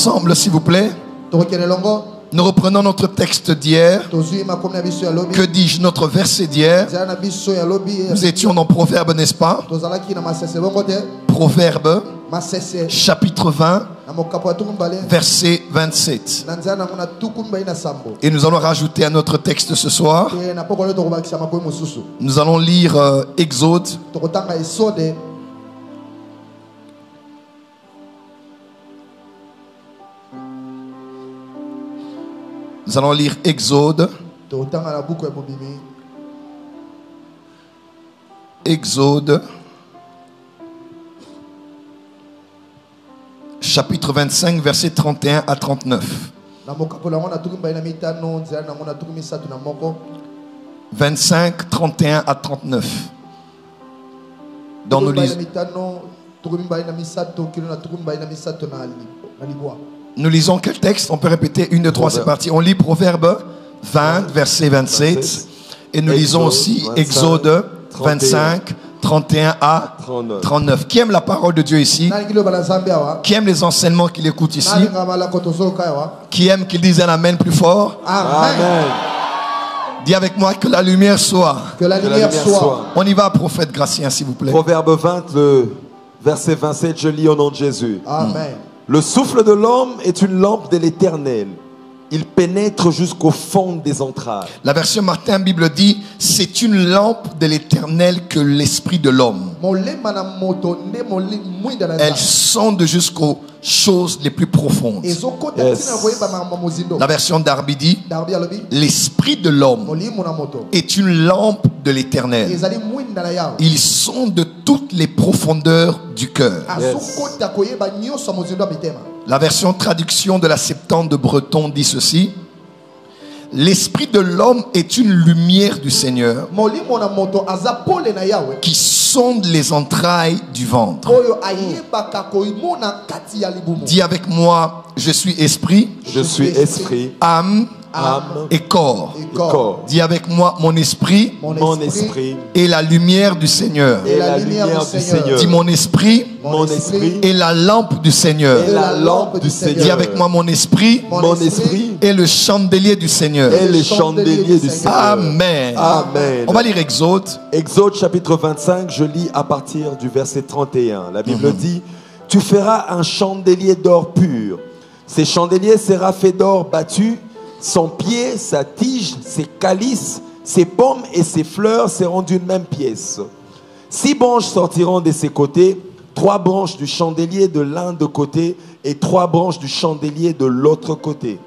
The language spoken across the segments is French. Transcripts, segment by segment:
Ensemble, s'il vous plaît. Nous reprenons notre texte d'hier. Que dis-je, notre verset d'hier? Nous étions dans Proverbe, n'est-ce pas? Proverbe, chapitre 20, verset 27. Et nous allons rajouter à notre texte ce soir. Nous allons lire Exode. Nous allons lire Exode. Exode. Chapitre 25, versets 31 à 39. 25, 31 à 39. Dans nos Nous lisons quel texte? On peut répéter 1, 2, 3, c'est parti. On lit Proverbe 20, verset 27. Et nous lisons aussi Exode 25, 31 à 39. Qui aime la parole de Dieu ici? Qui aime les enseignements qu'il écoute ici? Qui aime qu'il dise un amen plus fort? Amen. Dis avec moi que la lumière soit. Que la lumière soit. On y va, prophète Gratien, s'il vous plaît. Proverbe 20, le verset 27, je lis au nom de Jésus. Amen. Le souffle de l'homme est une lampe de l'Éternel. Il pénètre jusqu'au fond des entrailles. La version Martin Bible dit, c'est une lampe de l'Éternel que l'esprit de l'homme. Elle sonde jusqu'aux choses les plus profondes. Yes. La version Darby dit, l'esprit de l'homme est une lampe de l'Éternel. Il sonde toutes les profondeurs du cœur. Yes. La version traduction de la Septante de Breton dit ceci. L'esprit de l'homme est une lumière du Seigneur qui sonde les entrailles du ventre. Dis avec moi, je suis esprit, je suis esprit, âme, et corps. Dis avec moi, mon esprit, est la lumière du Seigneur. Et la lumière du Seigneur. Dis mon esprit, est la lampe du Seigneur. Et la lampe du Seigneur. Dis avec moi, mon esprit, est le chandelier du Seigneur. Et le chandelier du Seigneur. Amen. Amen. On va lire Exode. Exode chapitre 25, je lis à partir du verset 31. La Bible dit, tu feras un chandelier d'or pur. Ces chandeliers sera fait d'or battu. Son pied, sa tige, ses calices, ses pommes et ses fleurs seront d'une même pièce. 6 branches sortiront de ses côtés, 3 branches du chandelier de l'un de côté et 3 branches du chandelier de l'autre côté.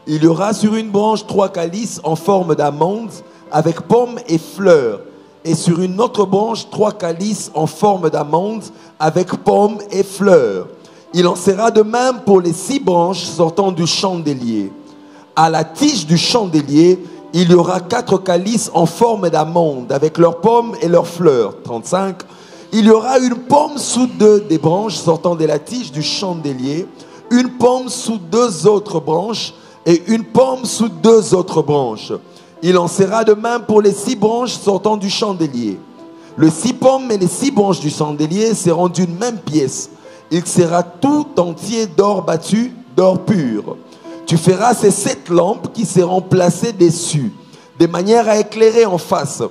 Il y aura sur une branche 3 calices en forme d'amande avec pommes et fleurs. Et sur une autre branche 3 calices en forme d'amande avec pommes et fleurs. Il en sera de même pour les 6 branches sortant du chandelier. À la tige du chandelier, il y aura 4 calices en forme d'amande avec leurs pommes et leurs fleurs. 35. Il y aura une pomme sous 2 des branches sortant de la tige du chandelier, une pomme sous 2 autres branches et une pomme sous 2 autres branches. Il en sera de même pour les 6 branches sortant du chandelier. Les 6 pommes et les 6 branches du chandelier seront d'une même pièce. Il sera tout entier d'or battu, d'or pur. Tu feras ces 7 lampes qui seront placées dessus, de manière à éclairer en face.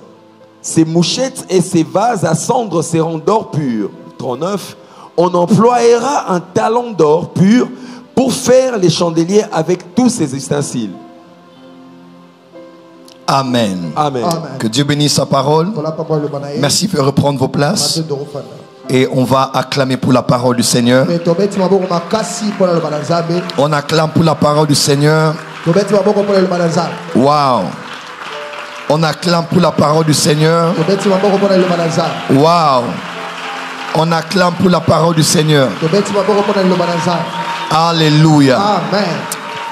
Ces mouchettes et ces vases à cendre seront d'or pur. 39. On emploiera un talon d'or pur pour faire les chandeliers avec tous ces ustensiles. Amen. Amen. Que Dieu bénisse sa parole. Merci de reprendre vos places. Et on va acclamer pour la parole du Seigneur. On acclame pour la parole du Seigneur. Wow. On acclame pour la parole du Seigneur. Wow. On acclame pour la parole du Seigneur. Alléluia. Amen.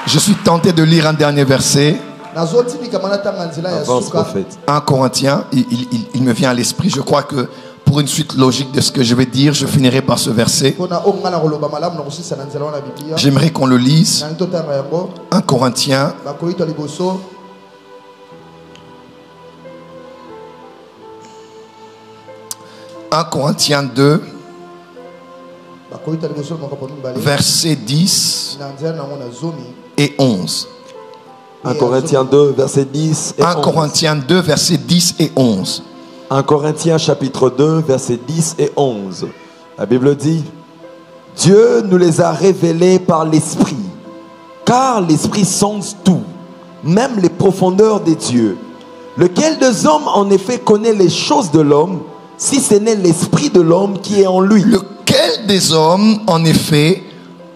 Je suis tenté de lire un dernier verset. Avance, prophète. 1 Corinthiens, il me vient à l'esprit. Je crois que pour une suite logique de ce que je vais dire, je finirai par ce verset. J'aimerais qu'on le lise. 1 Corinthiens. 1 Corinthiens 2, verset 10. et 11. 1 Corinthiens 2, verset 10 et 11. 1 Corinthiens 2, verset 10 et 11. 1 Corinthiens chapitre 2, verset 10 et 11. La Bible dit: Dieu nous les a révélés par l'Esprit, car l'Esprit sonde tout, même les profondeurs des dieux. Lequel des hommes en effet connaît les choses de l'homme, si ce n'est l'Esprit de l'homme qui est en lui? Lequel des hommes en effet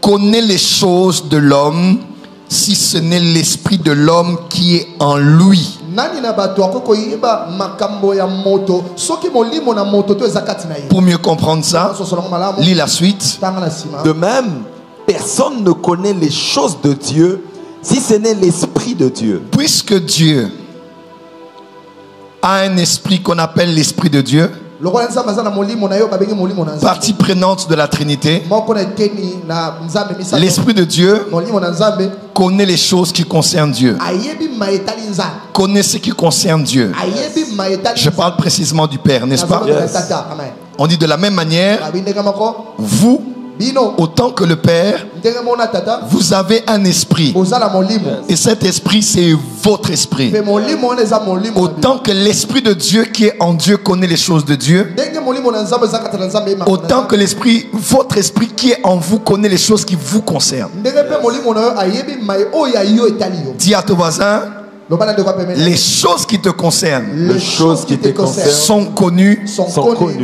connaît les choses de l'homme, si ce n'est l'Esprit de l'homme qui est en lui? Pour mieux comprendre ça, lis la suite. De même, personne ne connaît les choses de Dieu si ce n'est l'Esprit de Dieu. Puisque Dieu a un esprit qu'on appelle l'Esprit de Dieu, partie prenante de la Trinité, l'Esprit de Dieu connaît les choses qui concernent Dieu, connaît ce qui concerne Dieu. Je parle précisément du Père, n'est-ce pas? Yes. On dit de la même manière, vous, autant que le Père, vous avez un esprit. Et cet esprit, c'est votre esprit. Autant que l'Esprit de Dieu qui est en Dieu connaît les choses de Dieu, autant que l'esprit, votre esprit qui est en vous connaît les choses qui vous concernent. Dis à ton voisin, les choses qui te concernent, sont connues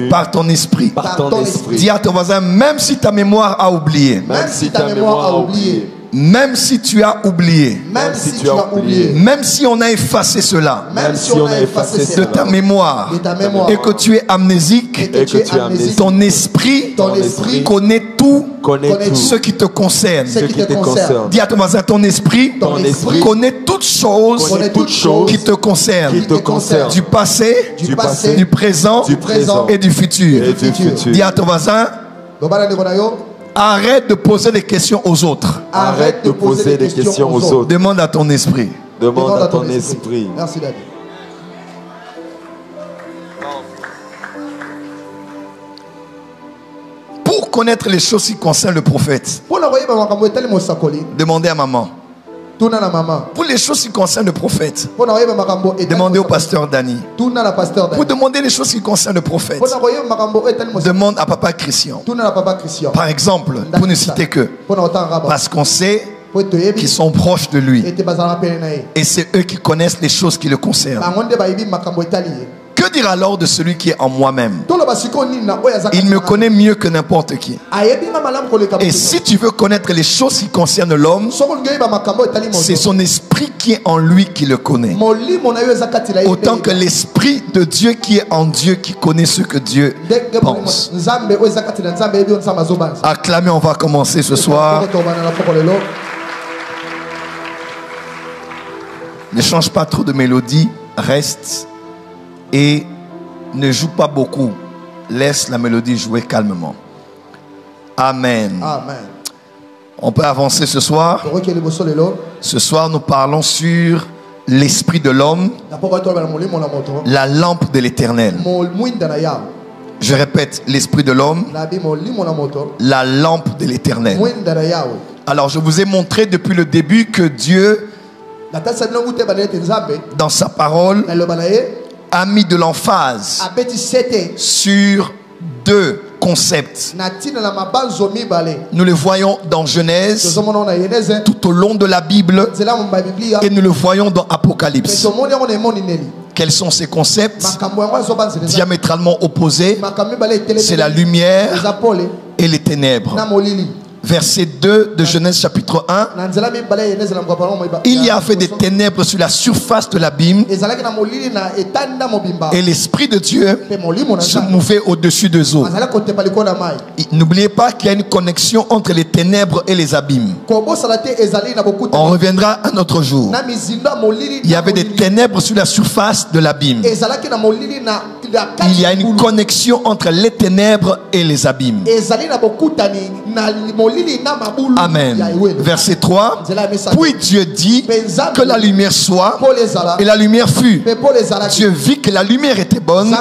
par ton esprit. Dis à ton voisin, même si ta mémoire a oublié, même si tu as oublié, même si on a effacé cela de ta mémoire, et que tu es amnésique, ton esprit connaît tout ce qui te concerne. Dis à ton voisin, ton esprit connaît toutes choses qui te concernent, du passé, du présent et du futur. Dis à ton voisin, arrête de poser des questions aux autres. Arrête de poser des questions aux autres. Demande à ton esprit. Demande à ton esprit. Merci David. Pour connaître les choses qui concernent le prophète, demandez à maman. Pour les choses qui concernent le prophète, demandez au pasteur Dani. Pour demander les choses qui concernent le prophète, demande à papa Christian. Par exemple, pour ne citer que, parce qu'on sait qu'ils sont proches de lui. Et c'est eux qui connaissent les choses qui le concernent. Que dire alors de celui qui est en moi-même? Il me connaît mieux que n'importe qui. Et si tu veux connaître les choses qui concernent l'homme, c'est son esprit qui est en lui qui le connaît. Autant que l'esprit de Dieu qui est en Dieu qui connaît ce que Dieu pense. Acclamez, on va commencer ce soir. Ne change pas trop de mélodie, reste et ne joue pas beaucoup. Laisse la mélodie jouer calmement. Amen. Amen. On peut avancer ce soir. Ce soir, nous parlons sur l'esprit de l'homme, la lampe de l'Éternel. Je répète, l'esprit de l'homme, la lampe de l'Éternel. Alors, je vous ai montré depuis le début que Dieu, dans sa parole, a mis de l'emphase sur deux concepts. Nous le voyons dans Genèse, tout au long de la Bible, et nous le voyons dans Apocalypse. Quels sont ces concepts diamétralement opposés? C'est la lumière et les ténèbres. Verset 2 de Genèse chapitre 1. Il y avait des ténèbres sur la surface de l'abîme et l'Esprit de Dieu se mouvait au-dessus des eaux. N'oubliez pas qu'il y a une connexion entre les ténèbres et les abîmes. On reviendra un autre jour. Il y avait des ténèbres sur la surface de l'abîme. Il y a une connexion entre les ténèbres et les abîmes. Amen. Verset 3. Puis Dieu dit que la lumière soit, et la lumière fut. Dieu vit que la lumière était bonne,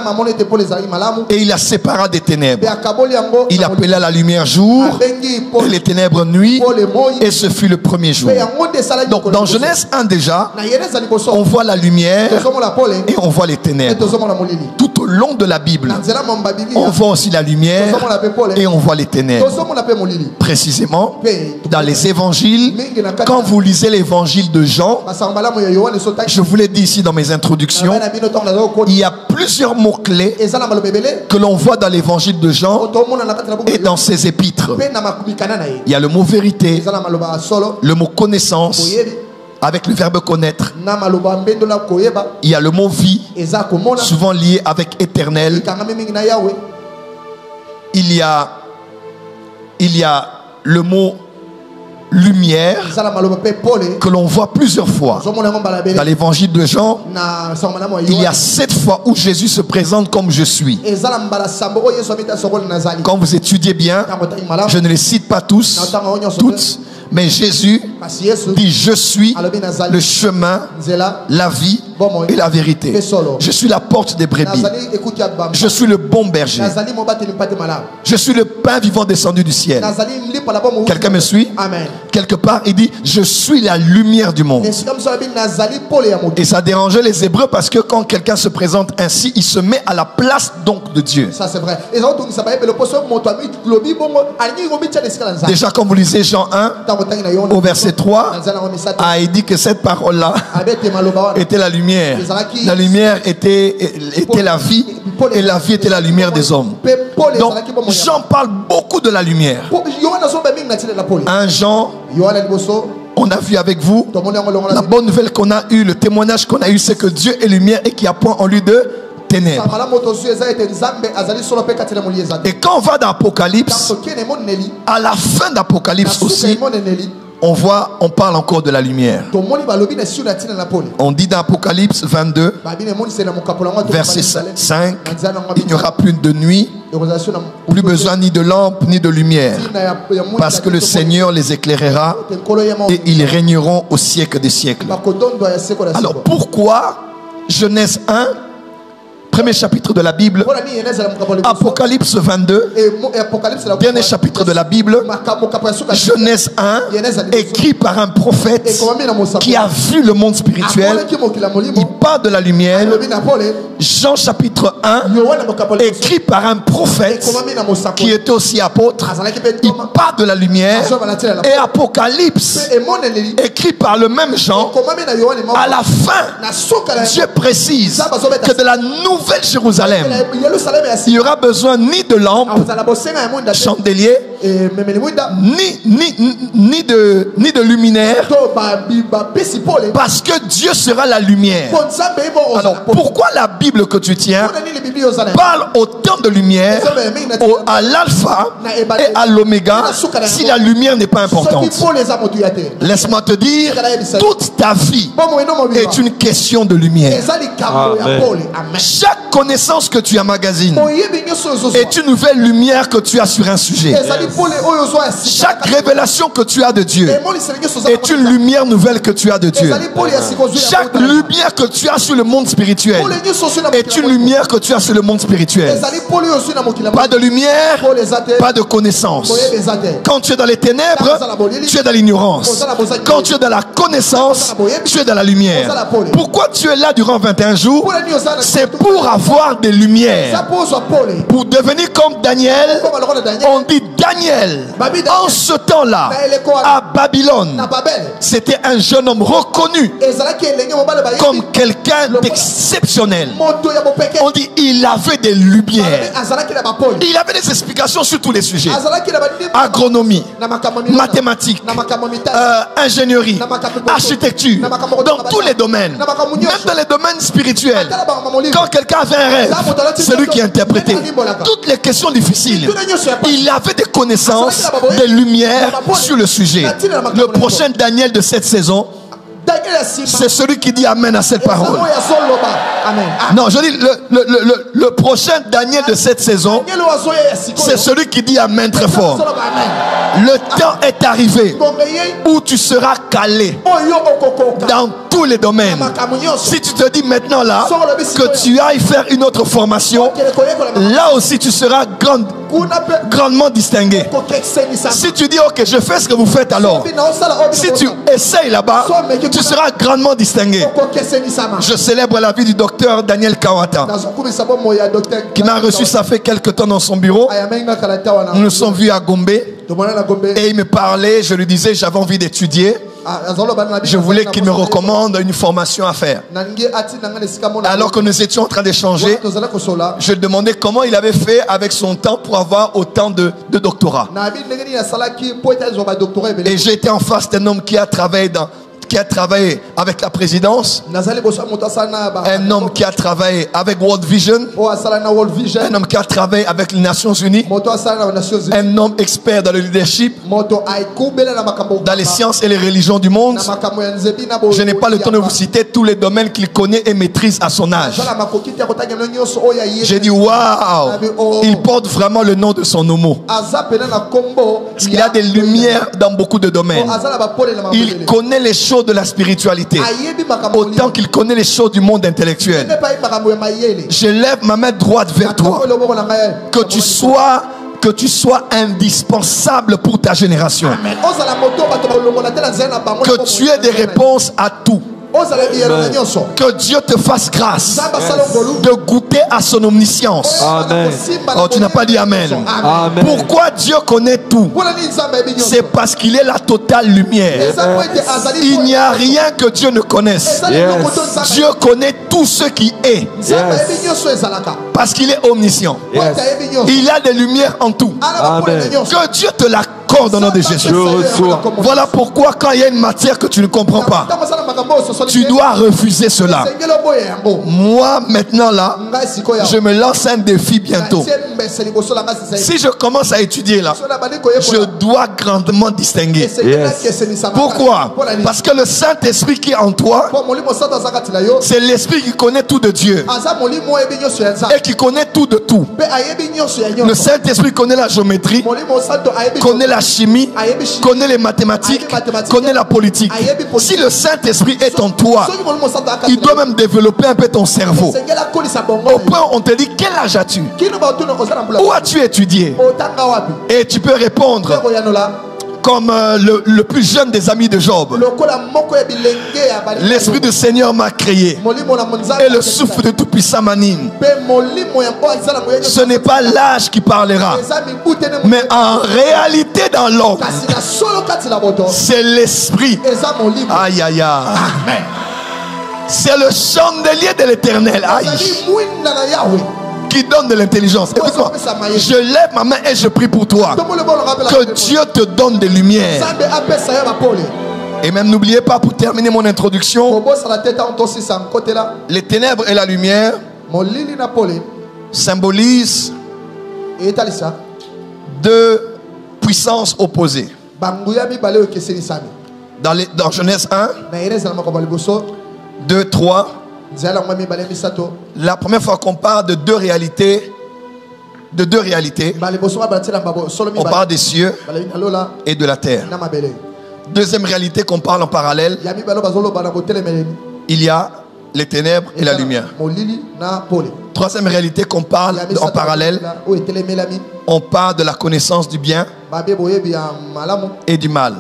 et il la sépara des ténèbres. Il appela la lumière jour et les ténèbres nuit, et ce fut le premier jour. Donc dans Genèse 1 déjà, on voit la lumière et on voit les ténèbres. Tout au long de la Bible, on voit aussi la lumière et on voit les ténèbres. Précisément, dans les évangiles, quand vous lisez l'évangile de Jean, je vous l'ai dit ici dans mes introductions, il y a plusieurs mots-clés que l'on voit dans l'évangile de Jean et dans ses épîtres. Il y a le mot vérité, le mot connaissance, avec le verbe connaître. Il y a le mot vie, souvent lié avec éternel. Il y a le mot lumière que l'on voit plusieurs fois. Dans l'évangile de Jean, il y a 7 fois où Jésus se présente comme je suis. Quand vous étudiez bien, je ne les cite pas tous, toutes, mais Jésus dit je suis le chemin, la vie et la vérité. Je suis la porte des brebis. Je suis le bon berger. Je suis le pain vivant descendu du ciel. Quelqu'un me suit? Quelque part il dit je suis la lumière du monde. Et ça dérangeait les Hébreux parce que quand quelqu'un se présente ainsi, il se met à la place donc de Dieu. Ça c'est vrai. Déjà quand vous lisez Jean 1 au verset 3, il dit que cette parole-là était la lumière. La lumière était la vie, et la vie était la lumière des hommes. Donc Jean parle beaucoup de la lumière. 1 Jean, on a vu avec vous la bonne nouvelle qu'on a eue, le témoignage qu'on a eu, c'est que Dieu est lumière et qu'il n'y a point en lui de ténèbres. Et quand on va dans Apocalypse, à la fin d'Apocalypse aussi, on parle encore de la lumière. On dit dans Apocalypse 22, verset 5, il n'y aura plus de nuit, plus besoin ni de lampe ni de lumière, parce que le Seigneur les éclairera et ils régneront au siècle des siècles. Alors pourquoi Genèse 1, premier chapitre de la Bible, Apocalypse 22, dernier chapitre de la Bible, Genèse 1, écrit par un prophète qui a vu le monde spirituel, il parle de la lumière. Jean chapitre 1, écrit par un prophète qui était aussi apôtre, il parle de la lumière. Et Apocalypse, écrit par le même Jean, à la fin, Dieu précise que de la nouvelle Jérusalem, il n'y aura besoin ni de lampe, chandelier, ni de luminaire, parce que Dieu sera la lumière. Alors pourquoi la Bible que tu tiens parle autant de lumière à l'alpha et à l'oméga si la lumière n'est pas importante? Laisse-moi te dire, toute ta vie est une question de lumière. Chaque connaissance que tu emmagasines est une nouvelle lumière que tu as sur un sujet. Chaque révélation que tu as de Dieu est une lumière nouvelle que tu as de Dieu. Chaque lumière que tu as sur le monde spirituel est une lumière que tu as sur le monde spirituel. Pas de lumière, pas de connaissance. Quand tu es dans les ténèbres, tu es dans l'ignorance. Quand tu es dans la connaissance, tu es dans la lumière. Pourquoi tu es là durant 21 jours? C'est pour avoir des lumières. Pour devenir comme Daniel. On dit Daniel, en ce temps-là, à Babylone, c'était un jeune homme reconnu comme quelqu'un d'exceptionnel. On dit il avait des lumières. Il avait des explications sur tous les sujets. Agronomie, mathématiques, ingénierie, architecture, dans tous les domaines, même dans les domaines spirituels. Quand quelqu'un avait un rêve, c'est lui qui interprétait toutes les questions difficiles. Il avait des connaissances, des lumières sur le sujet. Le prochain Daniel de cette saison, c'est celui qui dit Amen à cette parole. Non, je dis le prochain Daniel de cette saison, c'est celui qui dit Amen très fort. Le temps est arrivé où tu seras calé dans tous les domaines. Si tu te dis maintenant là que tu ailles faire une autre formation, là aussi tu seras grandement distingué. Si tu dis ok, je fais ce que vous faites, alors si tu essayes là-bas, tu seras grandement distingué. Je célèbre la vie du docteur Daniel Kawata, qui m'a reçu ça fait quelques temps dans son bureau. Nous nous sommes vus à Gombe et il me parlait. Je lui disais j'avais envie d'étudier. Je voulais qu'il me recommande une formation à faire. Alors que nous étions en train d'échanger, je lui demandais comment il avait fait avec son temps pour avoir autant de doctorats. Et j'ai été en face d'un homme qui a travaillé avec la présidence, un homme qui a travaillé avec World Vision, un homme qui a travaillé avec les Nations Unies, un homme expert dans le leadership, dans les sciences et les religions du monde. Je n'ai pas le temps de vous citer tous les domaines qu'il connaît et maîtrise à son âge. J'ai dit waouh, il porte vraiment le nom de son homo. Parce qu'il a des lumières dans beaucoup de domaines. Il connaît les choses de la spiritualité autant qu'il connaît les choses du monde intellectuel. Je lève ma main droite vers toi, que tu sois indispensable pour ta génération, que tu aies des réponses à tout. Que Dieu te fasse grâce de goûter à son omniscience. Amen. Oh, tu n'as pas dit amen. Amen. Pourquoi Dieu connaît tout? C'est parce qu'il est la totale lumière. Il n'y a rien que Dieu ne connaisse. Yes. Dieu connaît tout ce qui est. Yes. Parce qu'il est omniscient. Yes. Il a des lumières en tout. Amen. Que Dieu te l'accorde au nom de Jésus. Je reçois. Voilà pourquoi quand il y a une matière que tu ne comprends pas, tu dois refuser cela. Moi maintenant là, je me lance un défi bientôt. Si je commence à étudier là, je dois grandement distinguer. Yes. Pourquoi? Parce que le Saint-Esprit qui est en toi, c'est l'Esprit qui connaît tout de Dieu et qui connaît tout de tout. Le Saint-Esprit connaît la géométrie, connaît la chimie, connaît les mathématiques, connaît la politique. Si le Saint-Esprit est en toi, il doit même développer un peu ton cerveau. Au point où on te dit quel âge as-tu? Où as-tu étudié? Et tu peux répondre comme le plus jeune des amis de Job. L'Esprit du Seigneur m'a créé et le souffle de Tout-Puissant m'anime. Ce n'est pas l'âge qui parlera, mais en réalité dans l'homme, c'est l'Esprit. Aïe aïe aïe. C'est le chandelier de l'Éternel qui donne de l'intelligence. Écoute-moi, je lève ma main et je prie pour toi que Dieu te donne des lumières. Et même n'oubliez pas, pour terminer mon introduction, les ténèbres et la lumière symbolisent deux puissances opposées. Dans Genèse 1, 2, 3, la première fois qu'on parle de deux réalités, on parle des cieux et de la terre. Deuxième réalité qu'on parle en parallèle, il y a les ténèbres et la lumière. Troisième réalité qu'on parle en parallèle, on parle de la connaissance du bien et du mal.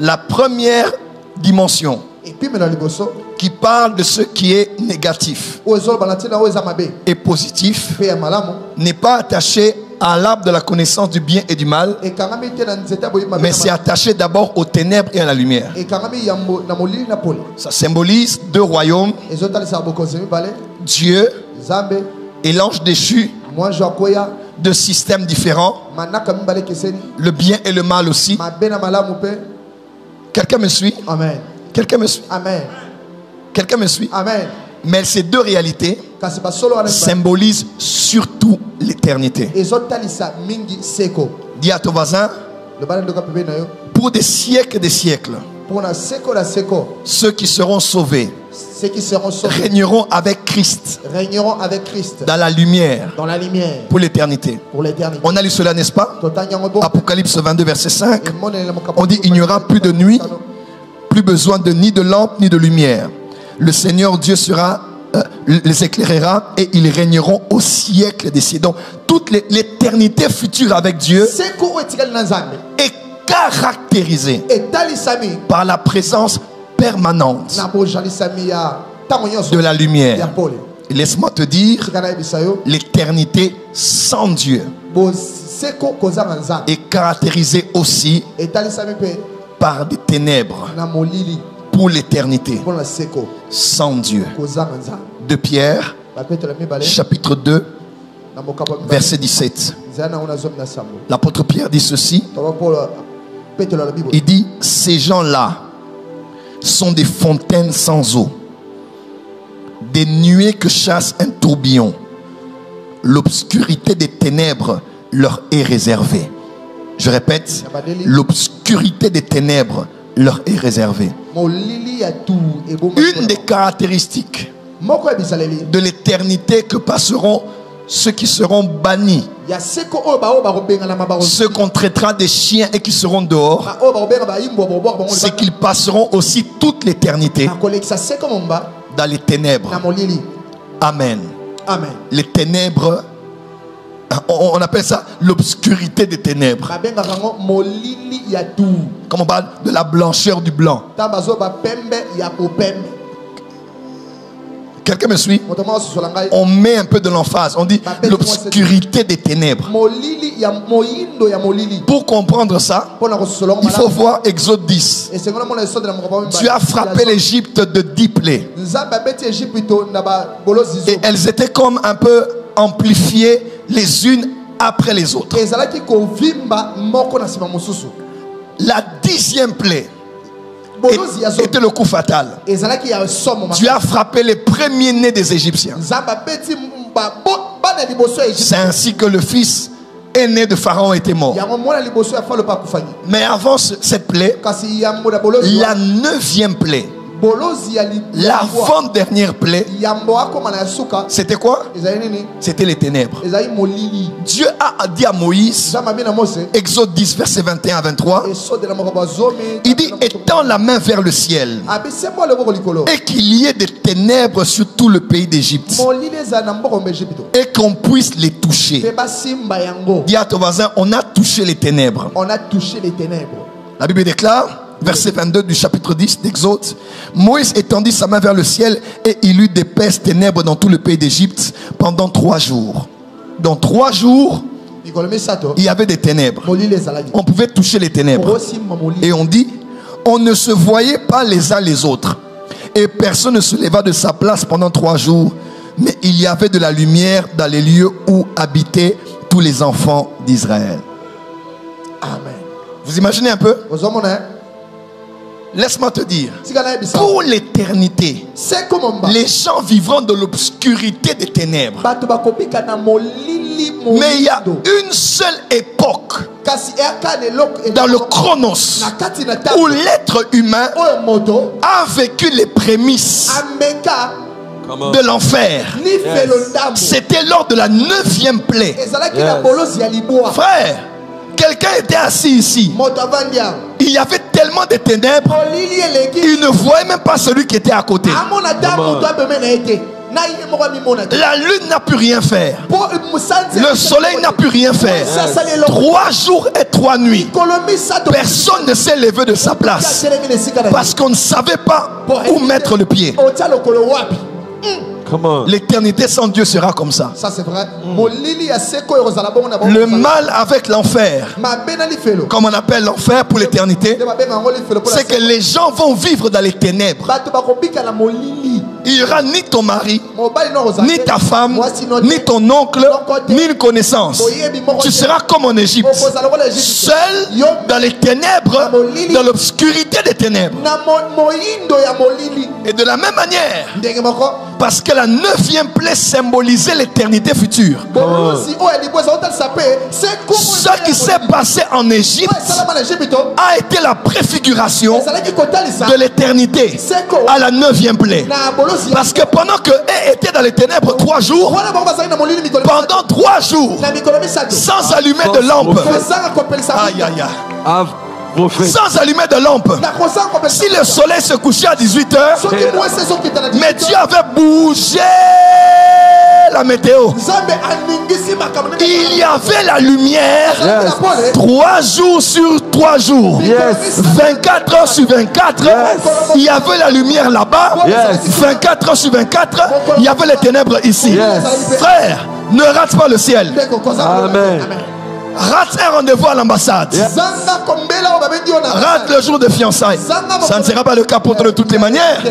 La première dimension qui parle de ce qui est négatif et positif n'est pas attaché à l'arbre de la connaissance du bien et du mal, mais c'est attaché d'abord aux ténèbres et à la lumière. Ça symbolise deux royaumes, Dieu et l'ange déchu, deux systèmes différents, le bien et le mal aussi. Quelqu'un me suit? Amen. Quelqu'un me suit? Amen. Quelqu'un me suit? Amen. Mais ces deux réalités symbolisent surtout l'éternité. Dis à ton voisin, pour des siècles et des siècles, ceux qui seront sauvés ceux qui seront sauvés régneront avec Christ dans la lumière pour l'éternité. On a lu cela, n'est-ce pas? Apocalypse 22, verset 5. On dit, il n'y aura plus de nuit, plus besoin de ni de lampe ni de lumière. Le Seigneur Dieu les éclairera et ils régneront au siècle des siècles. Donc toute l'éternité future avec Dieu est caractérisée par la présence permanente de la lumière. Et laisse-moi te dire, l'éternité sans Dieu est caractérisée aussi par des ténèbres pour l'éternité sans Dieu. De Pierre, chapitre 2, verset 17. L'apôtre Pierre dit ceci. Il dit, ces gens-là sont des fontaines sans eau, des nuées que chasse un tourbillon. L'obscurité des ténèbres leur est réservée. Je répète, l'obscurité des ténèbres leur est réservée. Une des caractéristiques de l'éternité que passeront ceux qui seront bannis, ceux qu'on traitera des chiens et qui seront dehors, c'est qu'ils passeront aussi toute l'éternité dans les ténèbres. Amen. Amen. Les ténèbres, on appelle ça l'obscurité des ténèbres. Comme on parle de la blancheur du blanc. Quelqu'un me suit? On met un peu de l'emphase. On dit l'obscurité des ténèbres. Pour comprendre ça, il faut voir Exode 10. Dieu a frappé l'Égypte de 10 plaies. Et elles étaient comme un peu amplifiées les unes après les autres. La 10e plaie était le coup fatal. Dieu a frappé les premiers-nés des Égyptiens. C'est ainsi que le fils aîné de Pharaon était mort. Mais avant cette plaie, la 9e plaie, l'avant-dernière plaie, c'était quoi? C'était les ténèbres. Dieu a dit à Moïse, Exode 10, verset 21 à 23, il dit, étends la main vers le ciel et qu'il y ait des ténèbres sur tout le pays d'Égypte et qu'on puisse les toucher. Dis à ton voisin, on a touché les ténèbres. La Bible déclare, verset 22 du chapitre 10 d'Exode, Moïse étendit sa main vers le ciel et il eut d'épaisses ténèbres dans tout le pays d'Égypte pendant 3 jours. Dans 3 jours, il y avait des ténèbres. On pouvait toucher les ténèbres. Et on dit, on ne se voyait pas les uns les autres. Et personne ne se leva de sa place pendant 3 jours. Mais il y avait de la lumière dans les lieux où habitaient tous les enfants d'Israël. Amen. Vous imaginez un peu? Laisse-moi te dire, pour l'éternité, les gens vivront dans l'obscurité des ténèbres. Mais il y a une seule époque dans le chronos où l'être humain a vécu les prémices de l'enfer. C'était lors de la 9e plaie. Frère, quelqu'un était assis ici. Il y avait tellement de ténèbres, il ne voyait même pas celui qui était à côté. La lune n'a pu rien faire. Le soleil n'a pu rien faire. 3 jours et 3 nuits. Personne ne s'est levé de sa place parce qu'on ne savait pas où mettre le pied. L'éternité sans Dieu sera comme ça. Ça c'est vrai. Le mal avec l'enfer, comme on appelle l'enfer pour l'éternité, c'est que les gens vont vivre dans les ténèbres. Il n'y aura ni ton mari, ni ta femme, ni ton oncle, ni une connaissance. Tu seras comme en Égypte, seul dans les ténèbres, dans l'obscurité des ténèbres. Et de la même manière, parce que la 9e plaie symbolisait l'éternité future. Ce qui s'est passé en Égypte a été la préfiguration de l'éternité à la 9e plaie. Parce que pendant que était dans les ténèbres 3 jours, pendant 3 jours, sans allumer de lampe, aïe aïe aïe, sans allumer de lampe, si le soleil se couchait à 18 h, mais Dieu avait bougé la météo, il y avait la lumière 3 jours sur 3 jours, 24 heures sur 24, il y avait la lumière là-bas, 24 heures sur 24, il y avait les ténèbres ici. Frère, ne rate pas le ciel. Amen. Rate un rendez-vous à l'ambassade. Rate le jour de fiançailles. Ça ne sera pas le cas pour toi de toutes les manières.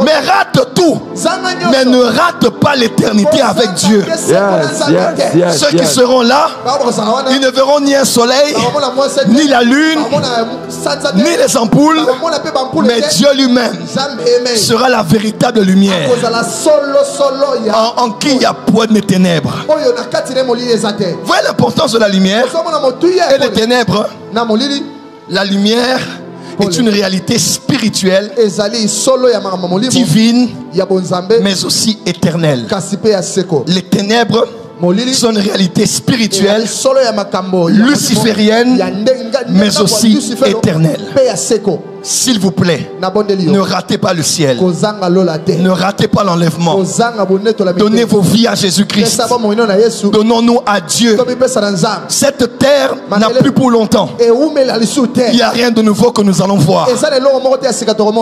Mais rate tout. Mais ne rate pas l'éternité avec Dieu. Ceux qui seront là, ils ne verront ni un soleil, ni la lune, ni les ampoules. Mais Dieu lui-même sera la véritable lumière, en qui il y a point de ténèbres. Voyez l'importance de la lumière et les ténèbres. La lumière est une réalité spirituelle, divine, mais aussi éternelle. Les ténèbres sont une réalité spirituelle, luciférienne, mais aussi éternelle. S'il vous plaît, ne ratez pas le ciel. Ne ratez pas l'enlèvement. Donnez vos vies à Jésus-Christ. Donnons-nous à Dieu. Cette terre n'a plus pour longtemps. Il n'y a rien de nouveau que nous allons voir.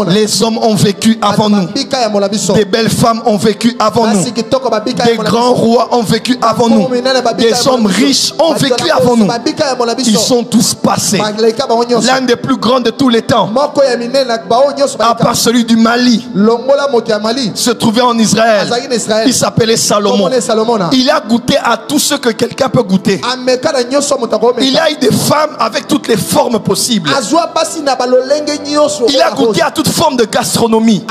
Les hommes ont vécu avant nous. Des belles femmes ont vécu avant nous. Des grands rois ont vécu avant nous. Des hommes riches ont vécu avant nous. Ils sont tous passés. L'un des plus grands de tous les temps, à part celui du Mali, se trouvait en Israël. Il s'appelait Salomon. Il a goûté à tout ce que quelqu'un peut goûter. Il a eu des femmes avec toutes les formes possibles. Il a goûté à toute forme de gastronomie.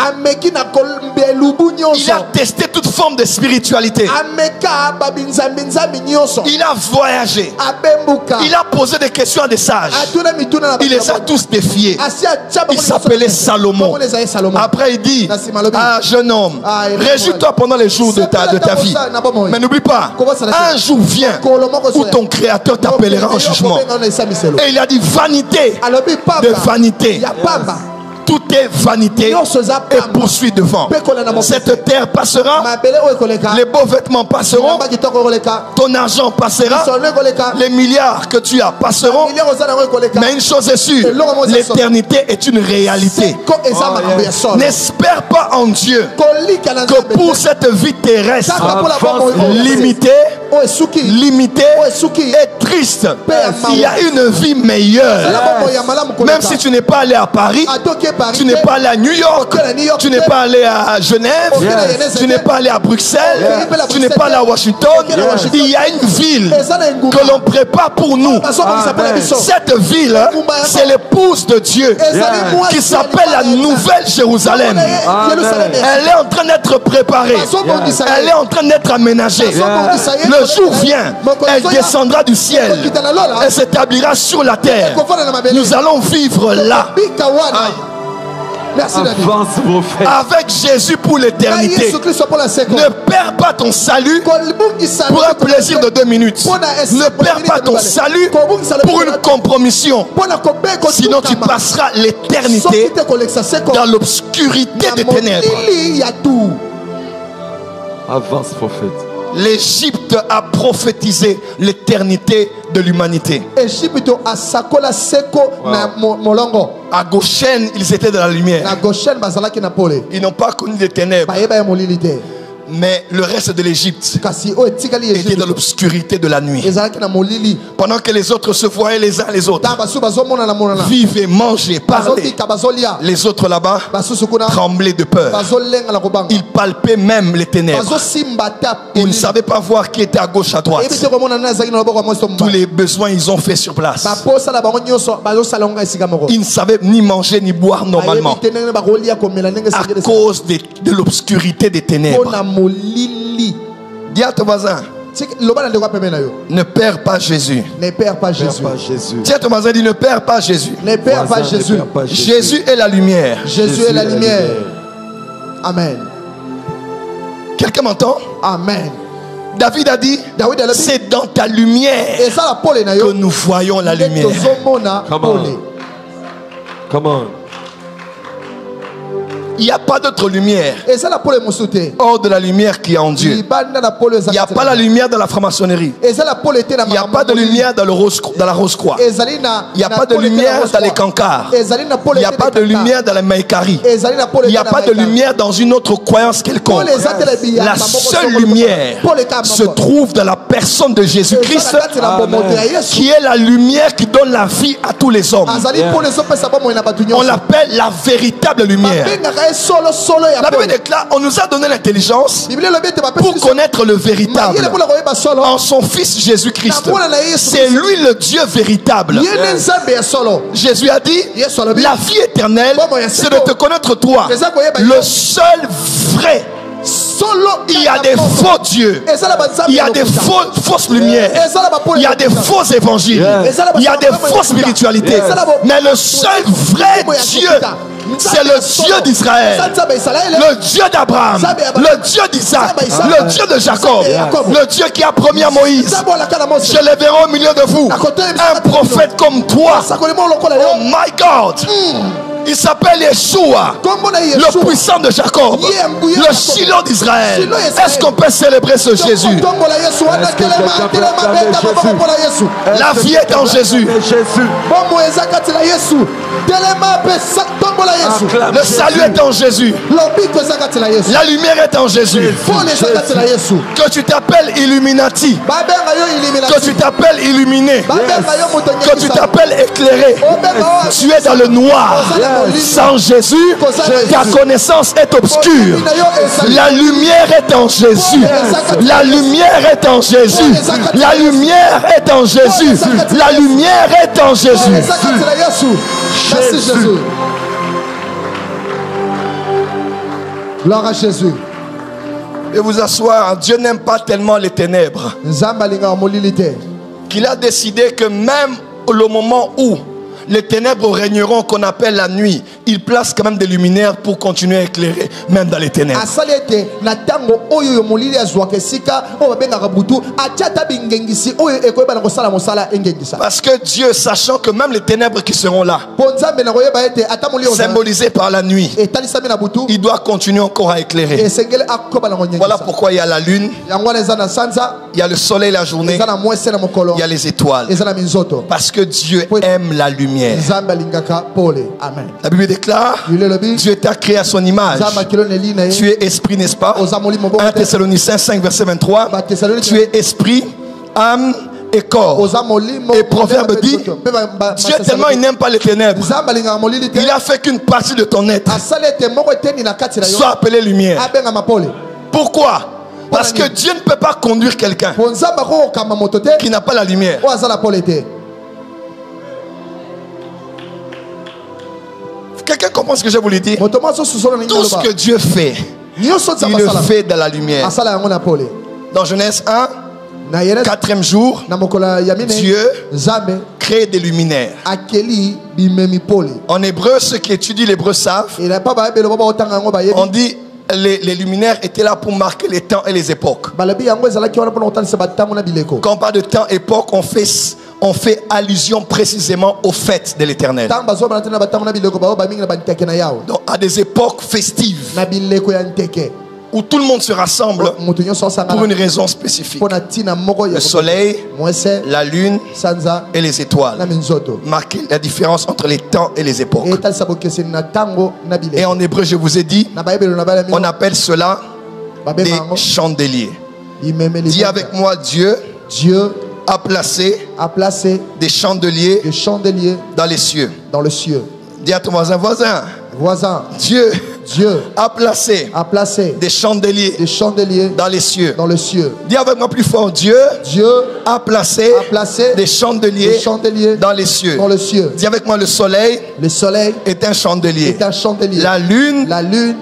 Il a testé toute forme de spiritualité. Il a voyagé. Il a posé des questions à des sages. Il les a tous défiés. Il s'appelait Salomon. Après il dit: ah, jeune homme, réjouis-toi pendant les jours de ta vie. Mais n'oublie pas, un jour vient où ton créateur t'appellera en jugement. Et il a dit: vanité de vanité. Tout est vanité et poursuit devant. Cette terre passera, les beaux vêtements passeront, ton argent passera, les milliards que tu as passeront. Mais une chose est sûre, l'éternité est une réalité. N'espère pas en Dieu que pour cette vie terrestre limitée et triste, il y a une vie meilleure. Même si tu n'es pas allé à Paris, tu n'es pas allé à New York, tu n'es pas allé à Genève, tu n'es pas allé à Bruxelles, tu n'es pas allé à Washington. Il y a une ville que l'on prépare pour nous. Cette ville, c'est l'épouse de Dieu qui s'appelle la Nouvelle Jérusalem. Elle est en train d'être préparée. Elle est en train d'être aménagée. Le jour vient, elle descendra du ciel. Elle s'établira sur la terre. Nous allons vivre là. Merci, avec Jésus pour l'éternité. Ne perds pas ton salut pour un plaisir de 2 minutes. Ne perds pas ton salut pour une compromission. Sinon tu passeras l'éternité dans l'obscurité des ténèbres. Avance, prophète. L'Égypte a prophétisé l'éternité de l'humanité. À Goshen, ils étaient dans la lumière. Ils n'ont pas connu les ténèbres. Mais le reste de l'Égypte était dans l'obscurité de la nuit. Pendant que les autres se voyaient les uns les autres, vivaient, mangeaient, parlaient, les autres là-bas tremblaient de peur. Ils palpaient même les ténèbres. Ils ne savaient pas voir qui était à gauche, à droite. Tous les besoins ils ont fait sur place. Ils ne savaient ni manger ni boire normalement à cause de l'obscurité des ténèbres. Dis à ton voisin: ne perds pas Jésus. Ne perds pas Jésus. Dis à ton voisin: dis ne perds pas Jésus. Ne perds pas Jésus. Jésus est la lumière. Jésus est la lumière. Amen. Quelqu'un m'entend? Amen. David a dit, c'est dans ta lumière que nous voyons la lumière. Come on. Come on. Il n'y a pas d'autre lumière hors de la lumière qui est en Dieu. Il n'y a pas la lumière dans la franc-maçonnerie. Il n'y a pas de lumière dans la rose-croix. Il n'y a pas de lumière dans les cancars. Il n'y a pas de lumière dans la maïkari. Il n'y a pas de lumière dans une autre croyance quelconque. La seule lumière se trouve dans la personne de Jésus-Christ, qui est la lumière qui donne la vie à tous les hommes. On l'appelle la véritable lumière. La Bible déclare, on nous a donné l'intelligence pour connaître le véritable en son Fils Jésus-Christ. C'est lui le Dieu véritable. Jésus a dit, la vie éternelle, c'est de te connaître toi, le seul vrai. Il y a des faux dieux, il y a des fausses lumières, il y a des faux évangiles, il y a des fausses spiritualités, mais le seul vrai Dieu, c'est le Dieu d'Israël, le Dieu d'Abraham, le Dieu d'Isaac, le Dieu de Jacob, le Dieu qui a promis à Moïse, je les verrai au milieu de vous, un prophète comme toi. Oh my God. Il s'appelle Yeshua, le puissant de Jacob, le Shiloh d'Israël. Est-ce qu'on peut célébrer ce Jésus? La vie est en Jésus. Le salut est en Jésus. La lumière est en Jésus. Que tu t'appelles Illuminati, que tu t'appelles illuminé, que tu t'appelles éclairé, tu es dans le noir. Sans Jésus, ta connaissance est obscure. La lumière est en Jésus. La lumière est en Jésus. La lumière est en Jésus. La lumière est en Jésus. Merci Jésus. Gloire à Jésus. Et vous asseoir, Dieu n'aime pas tellement les ténèbres qu'il a décidé que même au moment où les ténèbres régneront, qu'on appelle la nuit, il place quand même des luminaires pour continuer à éclairer, même dans les ténèbres. Parce que Dieu, sachant que même les ténèbres qui seront là, symbolisées par la nuit, il doit continuer encore à éclairer. Voilà pourquoi il y a la lune, il y a le soleil la journée, il y a les étoiles. Parce que Dieu aime la lumière. Amen. La Bible déclare, Dieu t'a créé à son image. Tu es esprit, n'est-ce pas? 1 Thessaloniciens 5 verset 23. Tu es esprit, âme et corps. Et Proverbe dit, Dieu tellement il n'aime pas les ténèbres, il a fait qu'une partie de ton être soit appelée lumière. Pourquoi? Parce que Dieu ne peut pas conduire quelqu'un qui n'a pas la lumière. Quelqu'un comprend ce que je voulais dire? Tout ce que Dieu fait, il le fait dans la lumière. Dans Genèse 1, 4e jour, Dieu crée des luminaires. En hébreu, ceux qui étudient l'hébreu savent, on dit les luminaires étaient là pour marquer les temps et les époques. Quand on parle de temps, époque, on fait allusion précisément aux fêtes de l'Éternel. Donc à des époques festives où tout le monde se rassemble pour une raison spécifique. Le soleil, la lune et les étoiles. Marquer la différence entre les temps et les époques. Et en hébreu, je vous ai dit, on appelle cela des chandeliers. Dis avec moi, Dieu a placé des chandeliers dans les cieux. Dis à ton voisin, Dieu a placé des chandeliers dans les cieux. Dis avec moi plus fort, Dieu a placé des chandeliers dans les cieux. Dis avec moi, le soleil est un chandelier. La lune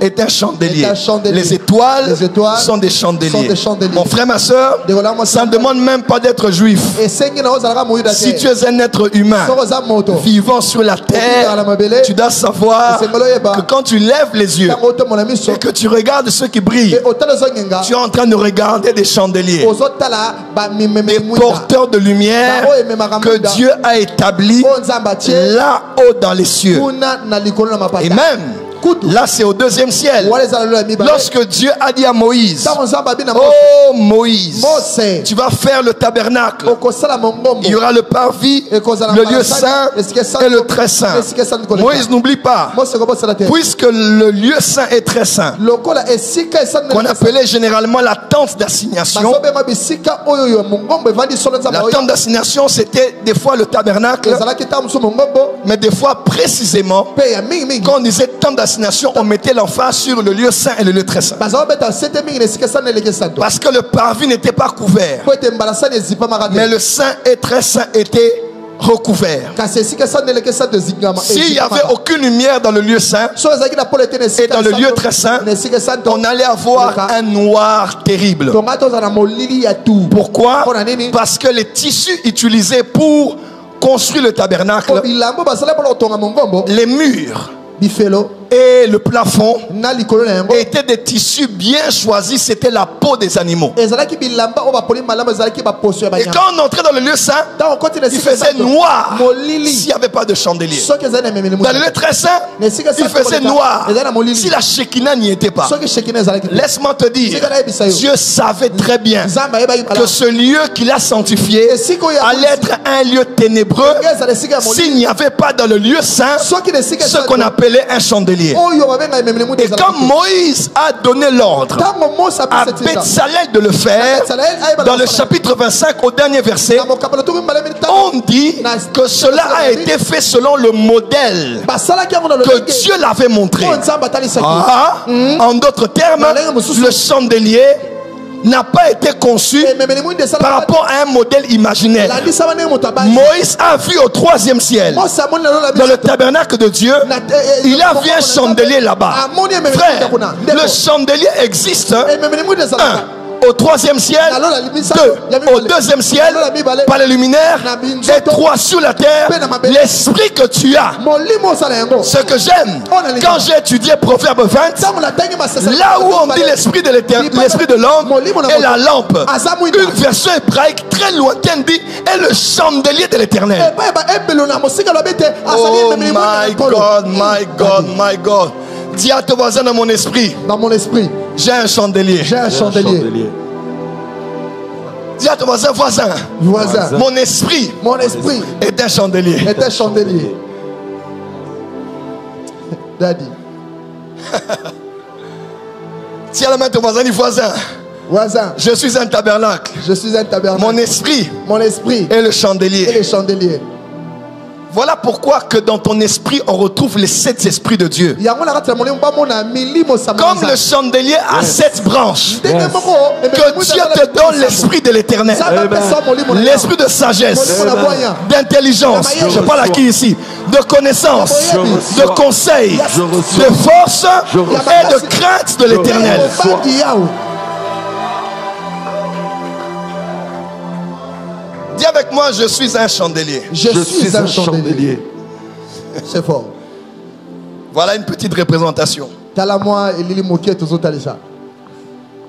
est un chandelier. Les étoiles sont des chandeliers. Mon frère, ma soeur, ça ne demande même pas d'être juif. Si tu es un être humain vivant sur la terre, tu dois savoir que quand tu lèves les yeux et que tu regardes ceux qui brillent, tu es en train de regarder des chandeliers, des porteurs de lumière que Dieu a établis là-haut dans les cieux. Et même là, c'est au deuxième ciel. Lorsque Dieu a dit à Moïse, oh Moïse, tu vas faire le tabernacle. Il y aura le parvis, le lieu saint et le très saint. Moïse, n'oublie pas, puisque le lieu saint est très saint, qu'on appelait généralement la tente d'assignation. La tente d'assignation, c'était des fois le tabernacle, mais des fois précisément, quand on disait tente d'assignation, on mettait l'emphase sur le lieu saint et le lieu très saint. Parce que le parvis n'était pas couvert, mais le saint et très saint étaient recouverts. S'il n'y avait aucune lumière dans le lieu saint et dans le lieu très saint, on allait avoir un noir terrible. Pourquoi? Parce que les tissus utilisés pour construire le tabernacle, les murs et le plafond étaient des tissus bien choisis. C'était la peau des animaux. Et quand on entrait dans le lieu saint, il faisait noir s'il n'y avait pas de chandelier. Dans le lieu très saint, il faisait noir si la Shekinah n'y était pas. Laisse-moi te dire, Dieu savait très bien que ce lieu qu'il a sanctifié allait être un lieu ténébreux s'il n'y avait pas dans le lieu saint ce qu'on appelait un chandelier. Et quand Moïse a donné l'ordre à Betsalel de le faire, dans le chapitre 25 au dernier verset, on dit que cela a été fait selon le modèle que Dieu l'avait montré. En d'autres termes, le chandelier n'a pas été conçu par rapport à un modèle imaginaire. Moïse a vu au troisième ciel, dans le tabernacle de Dieu, il a vu un chandelier là-bas. Frère, le chandelier existe. Au troisième ciel, 2 au deuxième ciel, par les luminaires, et 3 sur la terre, l'esprit que tu as. Ce que j'aime, quand j'ai étudié Proverbe 20, là où on dit l'esprit de l'éternel, l'esprit de l'homme et la lampe, une version hébraïque très lointaine dit est le chandelier de l'éternel. Oh my God, my God, my God. Dis à ton voisin, dans mon esprit, j'ai un chandelier. J'ai un chandelier. Dis à ton voisin, mon esprit est un chandelier. Daddy. Tiens la main à ton voisin, dis voisin. Je suis un tabernacle. Mon esprit est le chandelier. Voilà pourquoi que dans ton esprit on retrouve les 7 esprits de Dieu. Comme le chandelier a 7 branches, que Dieu te donne l'esprit de l'éternel, l'esprit de sagesse, d'intelligence, je parle à qui ici, de connaissance, de conseil, de force et de crainte de l'éternel. Dis avec moi, je suis un chandelier. Je suis un chandelier. C'est fort. Voilà une petite représentation.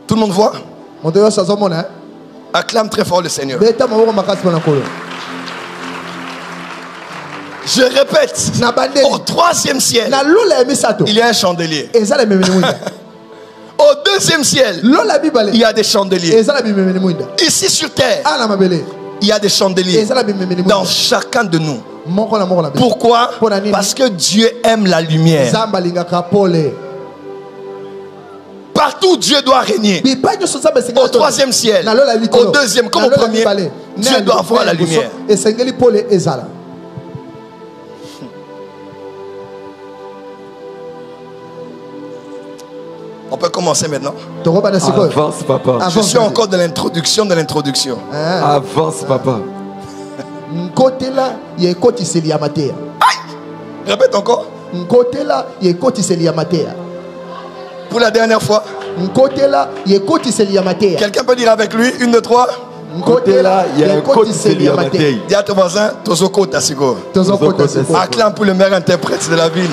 Tout le monde voit? Acclame très fort le Seigneur. Je répète, au 3e ciel, il y a un chandelier. Au 2e ciel, il y a des chandeliers. Ici sur terre, il y a des chandeliers dans chacun de nous. Pourquoi? Parce que Dieu aime la lumière. Partout Dieu doit régner. Au 3e ciel, au 2e comme au 1er, Dieu doit avoir la lumière. On peut commencer maintenant. Avance, papa. Je suis encore dans l'introduction de l'introduction. Avance, papa. Aïe! Répète encore. Pour la dernière fois. Quelqu'un peut dire avec lui, 1, 2, 3. Côté là, il y a un côté Seliamaté. Dis à ton voisin, Tozoko Tassigo. Acclame pour le maire interprète de la ville.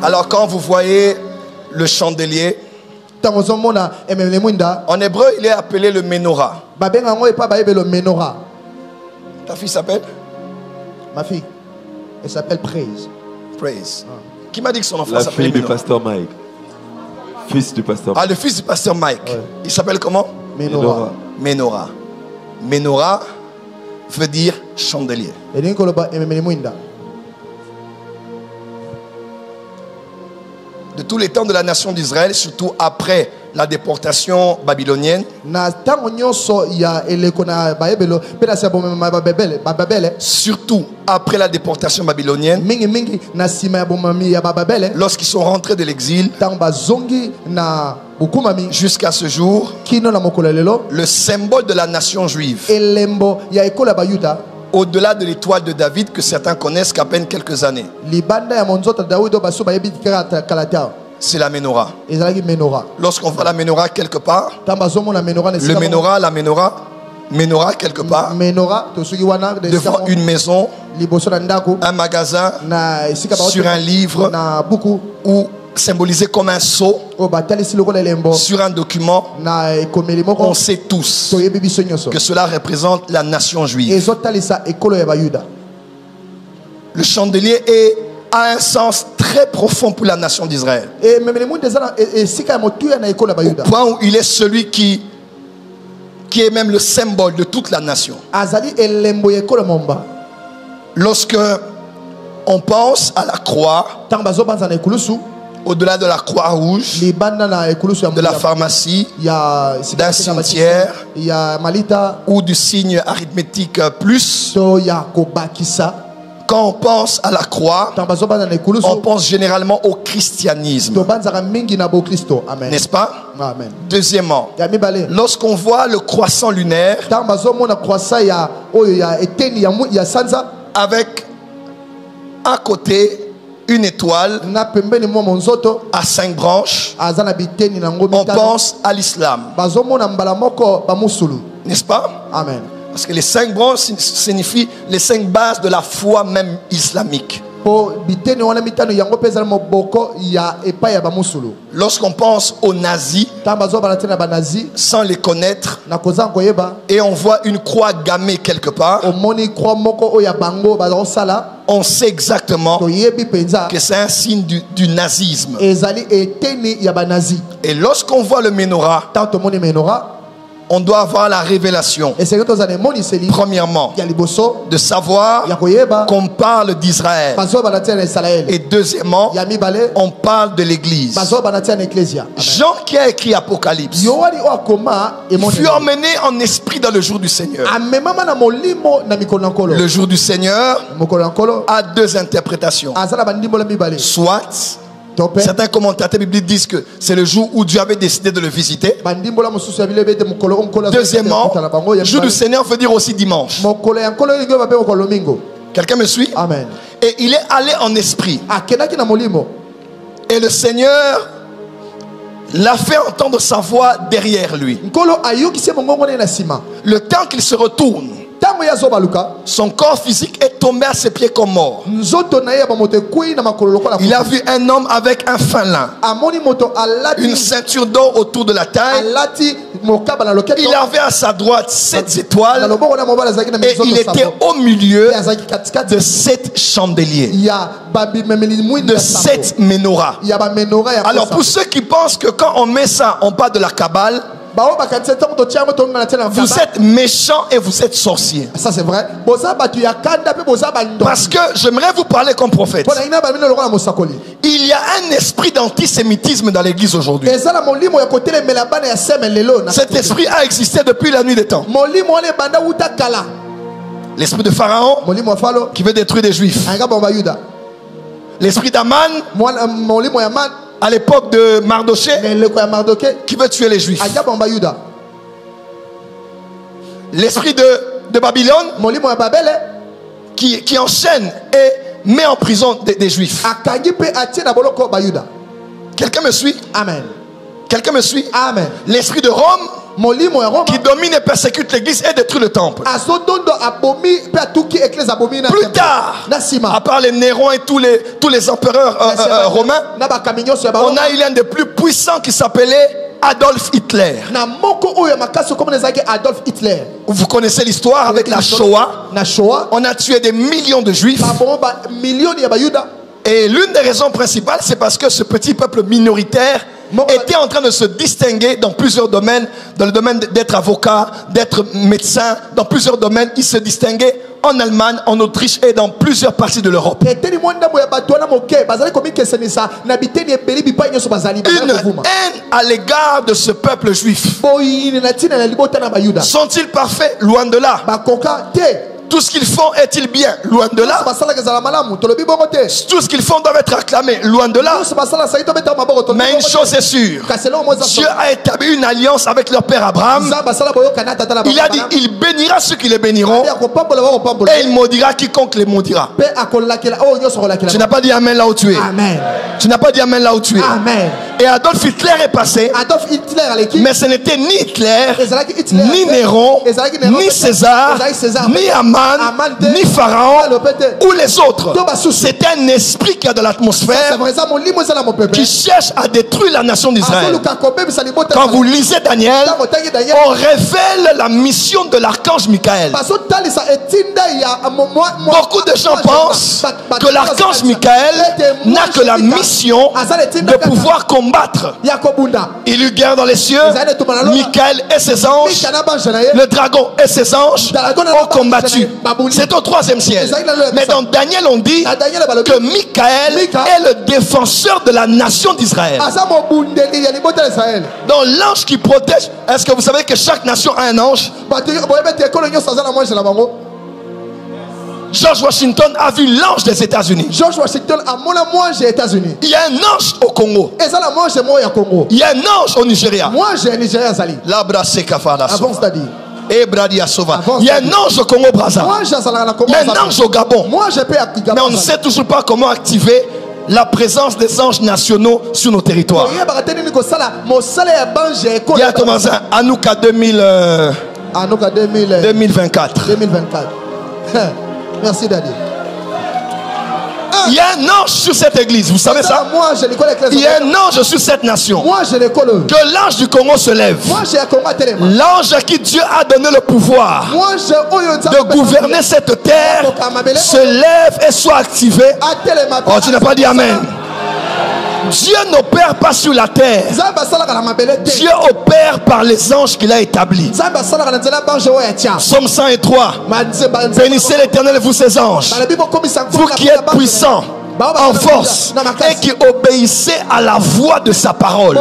Alors quand vous voyez le chandelier, en hébreu il est appelé le menorah. Ta fille s'appelle? Ma fille, elle s'appelle Praise. Praise. Qui m'a dit que son enfant La s'appelait fille du Menorah? pasteur Mike. Fils du pasteur Ah, Mike. le fils du pasteur Mike. Ouais. Il s'appelle comment? Menorah. Menorah. Menorah veut dire chandelier. De tous les temps de la nation d'Israël, surtout après la déportation babylonienne, surtout après la déportation babylonienne, lorsqu'ils sont rentrés de l'exil, jusqu'à ce jour, le symbole de la nation juive, au-delà de l'étoile de David que certains connaissent qu'à peine quelques années, c'est la menorah. Lorsqu'on voit la menorah quelque part, le menorah, la menorah quelque part, devant une maison, un magasin, sur un livre, ou symbolisé comme un sceau, sur un document, on sait tous que cela représente la nation juive. Le chandelier a un sens très profond pour la nation d'Israël, au point où il est celui qui est même le symbole de toute la nation. Lorsque on pense à la croix, au-delà de la croix rouge, de la pharmacie, d'un cimetière ou du signe arithmétique plus, quand on pense à la croix, on pense généralement au christianisme, n'est-ce pas? Amen. Deuxièmement, lorsqu'on voit le croissant lunaire avec à côté une étoile à 5 branches, on pense à l'islam, n'est-ce pas? Amen. Parce que les 5 branches signifient les 5 bases de la foi même islamique. Lorsqu'on pense aux nazis, sans les connaître, et on voit une croix gammée quelque part, on sait exactement que c'est un signe du nazisme. Et lorsqu'on voit le menorah, on doit avoir la révélation, premièrement, de savoir qu'on parle d'Israël, et deuxièmement, on parle de l'église. Jean qui a écrit Apocalypse fut emmené en esprit dans le jour du Seigneur. Le jour du Seigneur a 2 interprétations. Soit certains commentateurs bibliques disent que c'est le jour où Dieu avait décidé de le visiter. Deuxièmement, jour du Seigneur veut dire aussi dimanche. Quelqu'un me suit? Amen. Et il est allé en esprit. Et le Seigneur l'a fait entendre sa voix derrière lui. Le temps qu'il se retourne, son corps physique est tombé à ses pieds comme mort. Il a vu un homme avec un fin lin, une ceinture d'or autour de la taille. Il avait à sa droite 7 étoiles et il était au milieu de 7 chandeliers, de 7 menorahs. Alors pour ceux qui pensent que quand on met ça, on parle de la Kabbale, vous êtes méchants et vous êtes sorciers. Ça c'est vrai. Parce que j'aimerais vous parler comme prophète. Il y a un esprit d'antisémitisme dans l'église aujourd'hui. Cet esprit a existé depuis la nuit des temps. L'esprit de Pharaon qui veut détruire les Juifs. L'esprit d'Aman à l'époque de Mardoché qui veut tuer les Juifs. L'esprit de Babylone qui enchaîne et met en prison des Juifs. Quelqu'un me suit? Amen. Quelqu'un me suit? Amen. L'esprit de Rome qui domine et persécute l'église et détruit le temple. Plus tard, à part les Néron et tous les empereurs romains, on a eu l'un des plus puissants qui s'appelait Adolf Hitler. Vous connaissez l'histoire avec la Shoah. On a tué des millions de juifs. Et l'une des raisons principales, c'est parce que ce petit peuple minoritaire était en train de se distinguer dans plusieurs domaines. Dans le domaine d'être avocat, d'être médecin, dans plusieurs domaines, il se distinguait en Allemagne, en Autriche et dans plusieurs parties de l'Europe. Une haine à l'égard de ce peuple juif. Sont-ils parfaits? Loin de là. Tout ce qu'ils font est-il bien? Loin de là. Tout ce qu'ils font doit être acclamé? Loin de là. Mais une chose est sûre, Dieu a établi une alliance avec leur père Abraham. Il a dit, il bénira ceux qui les béniront et il maudira quiconque les maudira. Tu n'as pas dit amen là où tu es. Tu n'as pas dit amen là où tu es. Et Adolf Hitler est passé, mais ce n'était ni Hitler, ni Néron, ni César, ni Haman, ni Pharaon ou les autres. C'est un esprit qui a de l'atmosphère, qui cherche à détruire la nation d'Israël. Quand vous lisez Daniel, on révèle la mission de l'archange Michael. Beaucoup de gens pensent que l'archange Michael n'a que la mission de pouvoir combattre. Il eut guerre dans les cieux. Michael et ses anges, le dragon et ses anges ont combattu. C'est au 3e ciel. Mais dans Daniel on dit que Michael est le défenseur de la nation d'Israël. Donc l'ange qui protège. Est-ce que vous savez que chaque nation a un ange? George Washington a vu l'ange des États-Unis. Il y a un ange au Congo. Il y a un ange au Nigeria. Il y a un ange au Congo-Brazza. Il y a un ange au Gabon. Mais on ne sait toujours pas comment activer la présence des anges nationaux sur nos territoires. Il y a Thomas Anouka 2024. Merci Daddy. Il y a un ange sur cette église, vous savez ça? Il y a un ange sur cette nation. Que l'ange du Congo se lève. L'ange à qui Dieu a donné le pouvoir de gouverner cette terre se lève et soit activé. Oh, tu n'as pas dit amen. Dieu n'opère pas sur la terre. Dieu opère par les anges qu'il a établis. Psaume 103. Bénissez l'Éternel, vous ses anges, vous qui êtes puissants en force et qui obéissez à la voix de sa parole.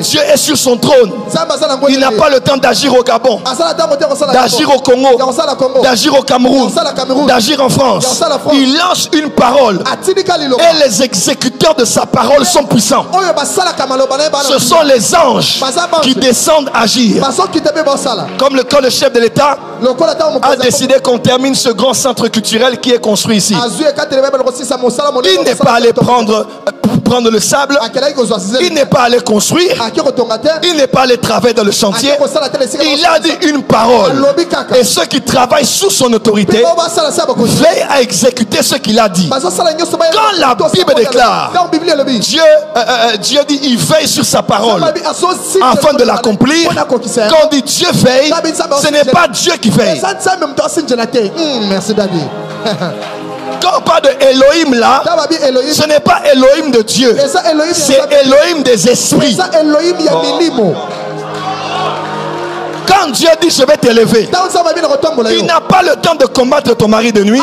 Dieu est sur son trône. Il n'a pas le temps d'agir au Gabon, d'agir au Congo, d'agir au Cameroun, d'agir en France. Il lance une parole et les exécuteurs de sa parole sont puissants. Ce sont les anges qui descendent agir. Comme quand le chef de l'État a décidé qu'on termine ce grand centre culturel qui est construit ici. Il n'est pas allé prendre le sable. Il n'est pas allé construire. Il n'est pas allé travailler dans le chantier. Il a dit une parole. Et ceux qui travaillent sous son autorité veillent à exécuter ce qu'il a dit. Quand la Bible déclare, Dieu dit il veille sur sa parole afin de l'accomplir. Quand on dit Dieu veille, ce n'est pas Dieu qui veille. Merci Daddy. Quand on parle de Elohim là, ce n'est pas Elohim de Dieu, c'est Elohim des esprits. Quand Dieu dit je vais t'élever, il n'a pas le temps de combattre ton mari de nuit.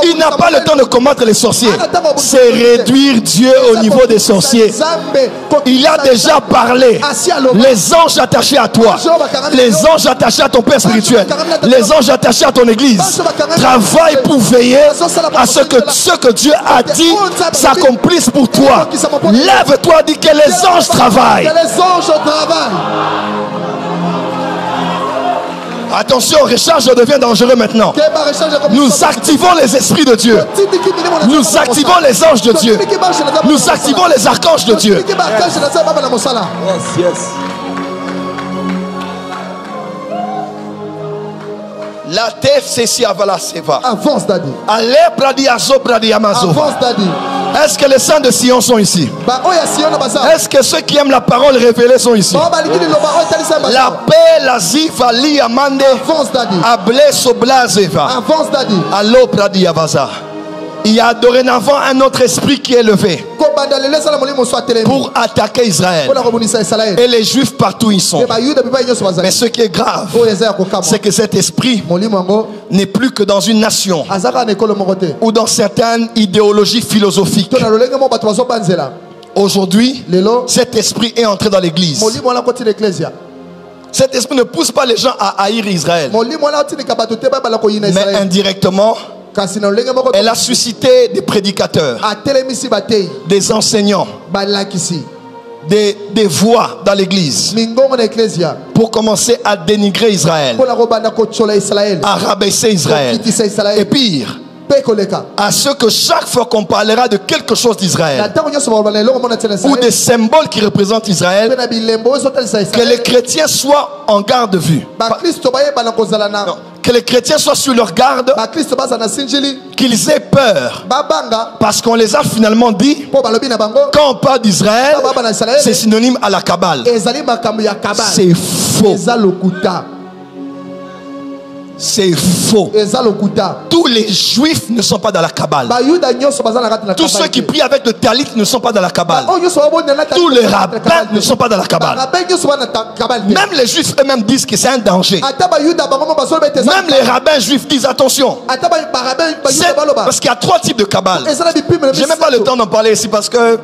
Il n'a pas le temps de combattre les sorciers. C'est réduire Dieu au niveau des sorciers. Il a déjà parlé. Les anges attachés à toi, les anges attachés à ton père spirituel, les anges attachés à ton église travaillent pour veiller à ce que Dieu a dit s'accomplisse pour toi. Lève-toi, dis que les anges travaillent. Attention, recharge devient dangereux maintenant. Nous activons les esprits de Dieu. Nous activons les anges de Dieu. Nous activons les archanges de Dieu. La tef c'est avala seva. Avance, Daddy. Ale pradi azo pradi amazo. Avance, Daddy. Est-ce que les saints de Sion sont ici? Est-ce que ceux qui aiment la parole révélée sont ici? La paix, la ziva, li amande. Avance, Daddy. Able soblazeva. Avance, Daddy. Allo pradi avaza. Il y a dorénavant un autre esprit qui est levé pour attaquer Israël. Et les Juifs partout où ils sont. Mais ce qui est grave, c'est que cet esprit n'est plus que dans une nation ou dans certaines idéologies philosophiques. Aujourd'hui, cet esprit est entré dans l'église. Cet esprit ne pousse pas les gens à haïr Israël, mais indirectement, elle a suscité des prédicateurs, des enseignants, des voix dans l'église pour commencer à dénigrer Israël, à rabaisser Israël. Et pire, à ce que chaque fois qu'on parlera de quelque chose d'Israël ou des symboles qui représentent Israël, que les chrétiens soient en garde-vue. Non, que les chrétiens soient sur leur garde, qu'ils aient peur, parce qu'on les a finalement dit, quand on parle d'Israël, c'est synonyme à la Kabbale. C'est faux. C'est faux. Tous les juifs ne sont pas dans la Kabbale. Tous ceux qui prient avec le talit ne sont pas dans la Kabbale. Tous les rabbins ne sont pas dans la Kabbale. Même les juifs eux-mêmes disent que c'est un danger. Même les rabbins juifs disent attention. Parce qu'il y a 3 types de Kabbale. Je n'ai même pas le temps d'en parler ici parce que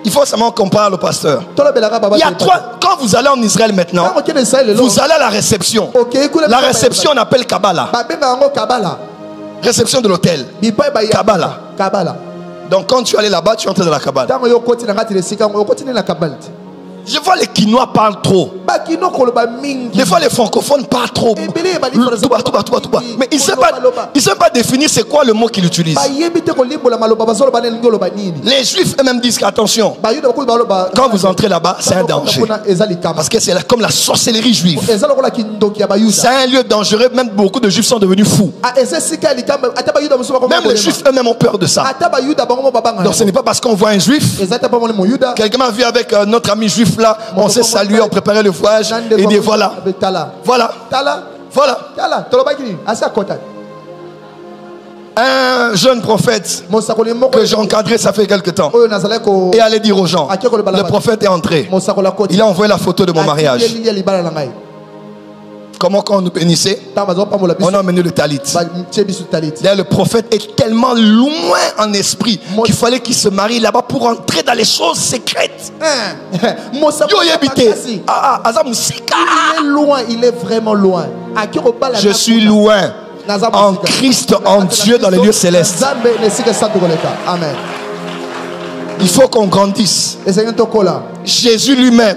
il faut seulement qu'on parle au pasteur. Il y a 3. Quand vous allez en Israël maintenant, vous allez à la réception. La réception, on appelle Kabbalah. Réception de l'hôtel. Kabbalah. Donc quand tu es allé là-bas, tu entres dans la Kabbalah. Je vois les Quinois parlent trop. Des fois les francophones parlent trop. Mais ils ne savent pas définir c'est quoi le mot qu'ils utilisent. Les juifs eux-mêmes disent qu'attention, quand vous entrez là-bas, c'est un danger. Parce que c'est comme la sorcellerie juive. C'est un lieu dangereux. Même beaucoup de juifs sont devenus fous. Même les juifs eux-mêmes ont peur de ça. Donc ce n'est pas parce qu'on voit un juif. Quelqu'un m'a vu avec notre ami juif là, on s'est salué, on préparait le voyage et dit voilà. Un jeune prophète que j'ai encadré ça fait quelque temps et allait dire aux gens, le prophète est entré, il a envoyé la photo de mon mariage. Comment quand on nous bénissait, on a emmené le talit. D'ailleurs, le prophète est tellement loin en esprit qu'il fallait qu'il se marie là-bas pour entrer dans les choses secrètes. Il est loin, il est vraiment loin. Je suis loin en Christ, en Dieu, dans les lieux célestes. Amen. Il faut qu'on grandisse. Jésus lui-même,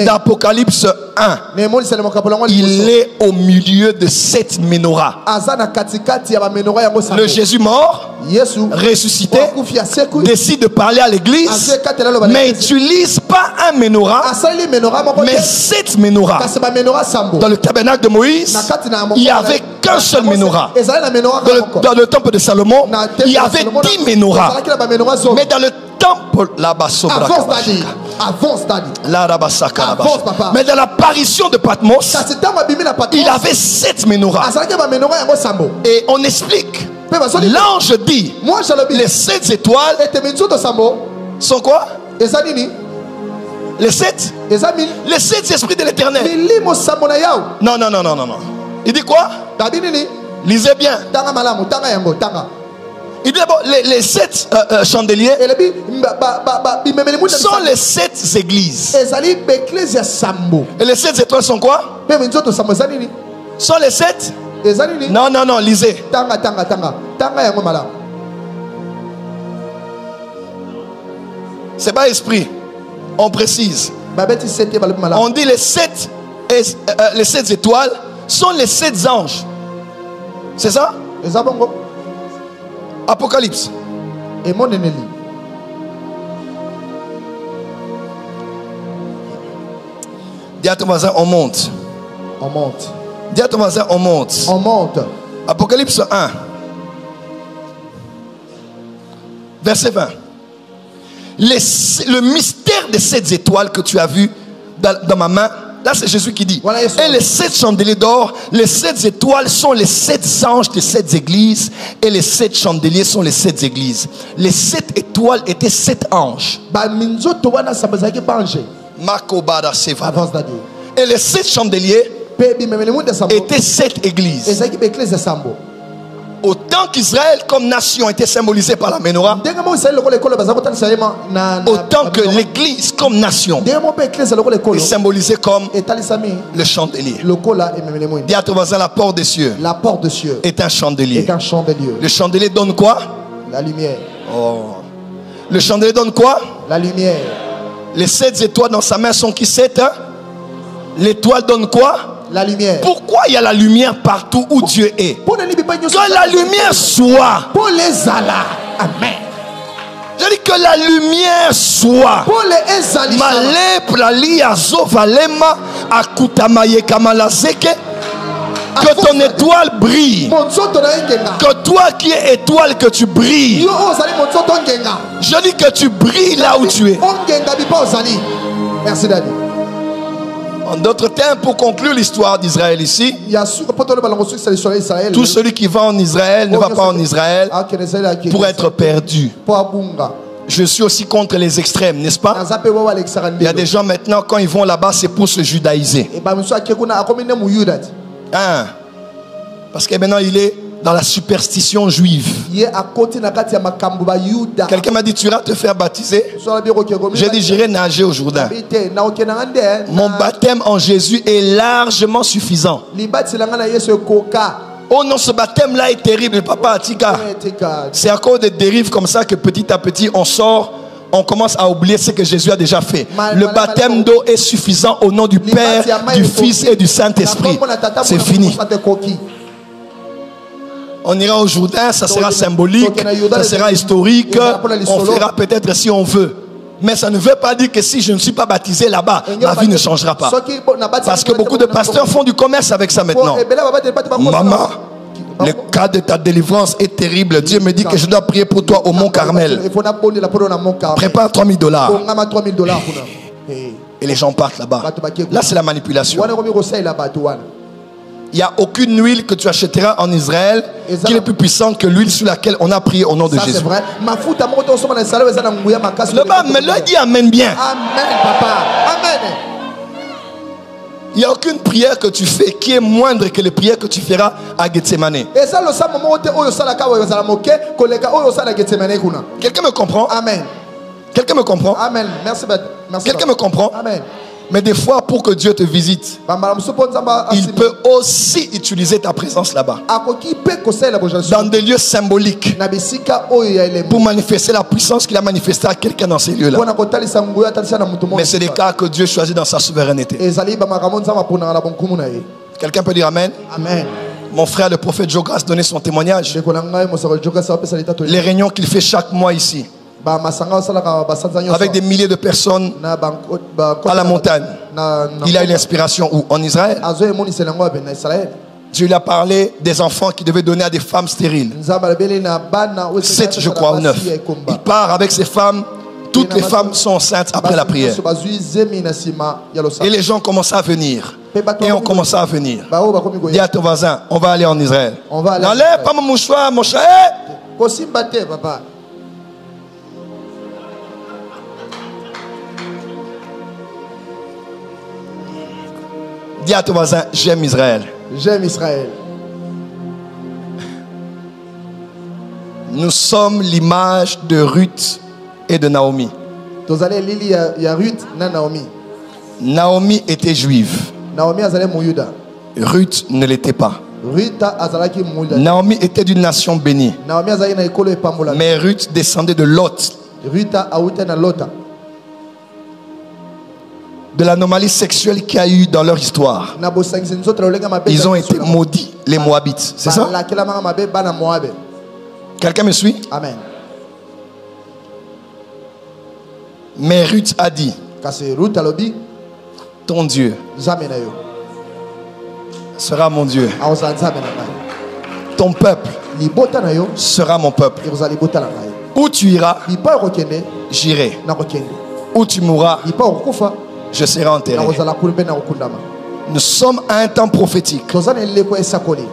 d'Apocalypse 1, il est au milieu de 7 menorahs. Le Jésus mort, ressuscité, décide de parler à l'église, mais n'utilise pas un menorah, mais 7 menorahs. Dans le tabernacle de Moïse, il n'y avait qu'un seul menorah. Dans le temple de Salomon, il y avait 10 menorahs. Mais dans le temple là-bas, avance, papa. Mais dans l'apparition de Patmos, il avait 7 menorahs. Et on explique. L'ange dit, les 7 étoiles sont quoi? Les 7? Les 7 esprits de l'éternel. Non. Il dit quoi? Lisez bien. Il dit d'abord, les 7 chandeliers sont les 7 églises. Et les 7 étoiles sont quoi? Sont les 7? Non, lisez. C'est pas esprit. On précise. On dit les 7 étoiles sont les 7 anges. C'est ça? Apocalypse. Dis à ton voisin, on monte. Dis à ton voisin, on monte. On monte. Apocalypse 1. Verset 20. Le mystère de 7 étoiles que tu as vu dans ma main. Là c'est Jésus qui dit. Voilà, et les 7 chandeliers d'or, les 7 étoiles sont les 7 anges des 7 églises. Et les 7 chandeliers sont les 7 églises. Les 7 étoiles étaient 7 anges. Et les 7 chandeliers étaient 7 églises. Autant qu'Israël comme nation était symbolisé par la menorah, autant que l'église comme nation est symbolisée comme le chandelier. Dis à ton voisin, la porte des cieux est un chandelier. Le chandelier donne quoi? La lumière. Oh. Le chandelier donne quoi? La lumière. Les 7 étoiles dans sa main sont qui? 7 hein? L'étoile donne quoi? La lumière. Pourquoi il y a la lumière partout où Dieu est? Que la lumière soit. Pour les Allah. Amen. Je dis que la lumière soit. Pour les Ezali. Que ton étoile brille. Que toi qui es étoile, que tu brilles. Je dis que tu brilles là où tu es. Merci Daddy. En d'autres termes, pour conclure l'histoire d'Israël ici, tout celui qui va en Israël ne va pas en Israël pour être perdu. Je suis aussi contre les extrêmes, n'est-ce pas? Il y a des gens maintenant, quand ils vont là-bas, c'est pour se judaïser. Hein? Parce que maintenant, il est dans la superstition juive. Quelqu'un m'a dit, tu iras te faire baptiser? J'ai dit, j'irai nager au Jourdain. Mon baptême en Jésus est largement suffisant. Oh non, ce baptême-là est terrible, papa Atika. C'est à cause des dérives comme ça que petit à petit on sort, on commence à oublier ce que Jésus a déjà fait. Le baptême d'eau est suffisant au nom du Père, du Fils et du Saint-Esprit. C'est fini. On ira au Jourdain, ça sera symbolique, ça sera historique, on fera peut-être si on veut. Mais ça ne veut pas dire que si je ne suis pas baptisé là-bas, ma vie ne changera pas. Parce que beaucoup de pasteurs font du commerce avec ça maintenant. Maman, le cas de ta délivrance est terrible. Dieu me dit que je dois prier pour toi au Mont Carmel. Prépare $3000. Et les gens partent là-bas. Là, c'est la manipulation. Il n'y a aucune huile que tu achèteras en Israël qui est plus puissante que l'huile sur laquelle on a prié au nom de Jésus. Là-bas, mais là, dit Amen bien. Amen, papa. Amen. Il n'y a aucune prière que tu fais qui est moindre que les prières que tu feras à Gethsemane. Quelqu'un me comprend? Amen. Quelqu'un me comprend? Amen. Merci. Quelqu'un me comprend? Amen. Mais des fois, pour que Dieu te visite, il peut aussi utiliser ta présence là-bas. Dans des lieux symboliques. Pour manifester la puissance qu'il a manifestée à quelqu'un dans ces lieux-là. Mais c'est des cas que Dieu choisit dans sa souveraineté. Quelqu'un peut dire Amen? Amen. Mon frère, le prophète Jogras, donnait son témoignage. Les réunions qu'il fait chaque mois ici. Avec des milliers de personnes à la montagne. Il a une inspiration où? En Israël. Dieu lui a parlé des enfants qui devaient donner à des femmes stériles. 7 je crois ou 9. Il part avec ces femmes. Toutes les femmes sont enceintes après la prière. Et les gens commencent à venir. Et on commence à venir. Dis à ton voisin, on va aller en Israël. N'enlève pas mon mouchoir, mon chat. Papa. Dis à ton voisin, j'aime Israël. J'aime Israël. Nous sommes l'image de Ruth et de Naomi. Naomi était juive. Ruth ne l'était pas. Naomi était d'une nation bénie. Mais Ruth descendait de Lot. De l'anomalie sexuelle qu'il y a eu dans leur histoire. Ils ont été maudits, les Moabites. C'est ça? Quelqu'un me suit? Amen. Mais Ruth a dit, ton Dieu sera mon Dieu. Ton peuple sera mon peuple. Où tu iras, j'irai. Où tu mourras, je serai enterré. Nous sommes à un temps prophétique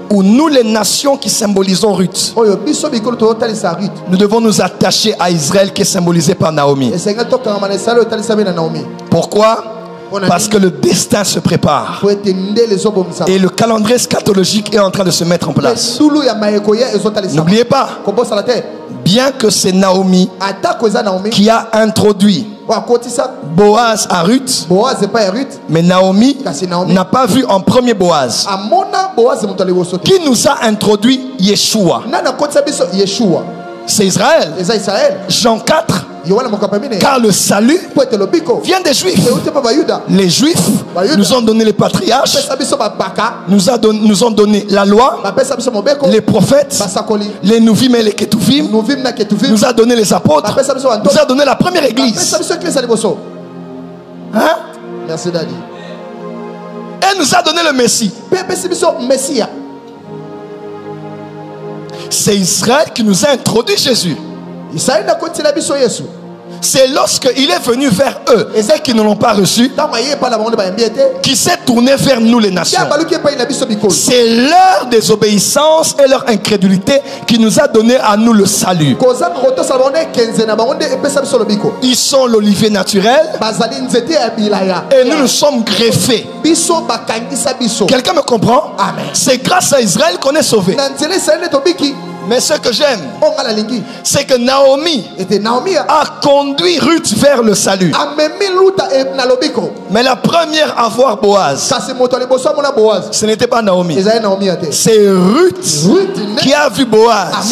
où nous, les nations qui symbolisons Ruth, nous devons nous attacher à Israël qui est symbolisé par Naomi. Pourquoi? Parce que le destin se prépare et le calendrier eschatologique est en train de se mettre en place. N'oubliez pas, bien que c'est Naomi qui a introduit Boaz à Ruth, mais Naomi n'a pas vu en premier Boaz qui nous a introduit Yeshua. C'est Israël. Jean 4. Car le salut vient des Juifs. Les Juifs nous ont donné les patriarches, nous ont donné la loi, les prophètes, les Nouvim et les Ketuvim, nous a donné les apôtres, nous a donné la première église. Hein? Merci Daddy. Et nous a donné le Messie. C'est Israël qui nous a introduit Jésus. C'est lorsqu'il est venu vers eux et ceux qui ne l'ont pas reçu qui s'est tourné vers nous les nations. C'est leur désobéissance et leur incrédulité qui nous a donné à nous le salut. Ils sont l'olivier naturel et nous nous sommes greffés. Quelqu'un me comprend? C'est grâce à Israël qu'on est sauvé. Mais ce que j'aime, c'est que Naomi a conduit Ruth vers le salut. Mais la première à voir Boaz, ce n'était pas Naomi. C'est Ruth qui a vu Boaz.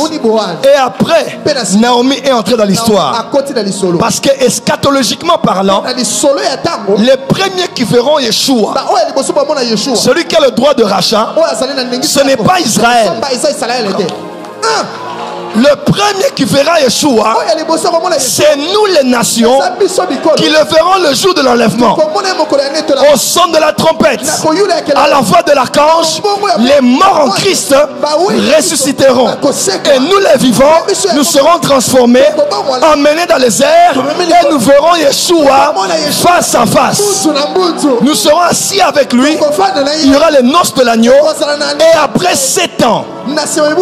Et après, Naomi est entrée dans l'histoire. Parce que eschatologiquement parlant, les premiers qui verront Yeshua, celui qui a le droit de rachat, ce n'est pas Israël. Le premier qui verra Yeshua, c'est nous les nations qui le verrons le jour de l'enlèvement. Au son de la trompette, à la voix de l'archange, les morts en Christ ressusciteront. Et nous les vivants, nous serons transformés, emmenés dans les airs, et nous verrons Yeshua face à face. Nous serons assis avec lui, il y aura les noces de l'agneau, et après 7 ans,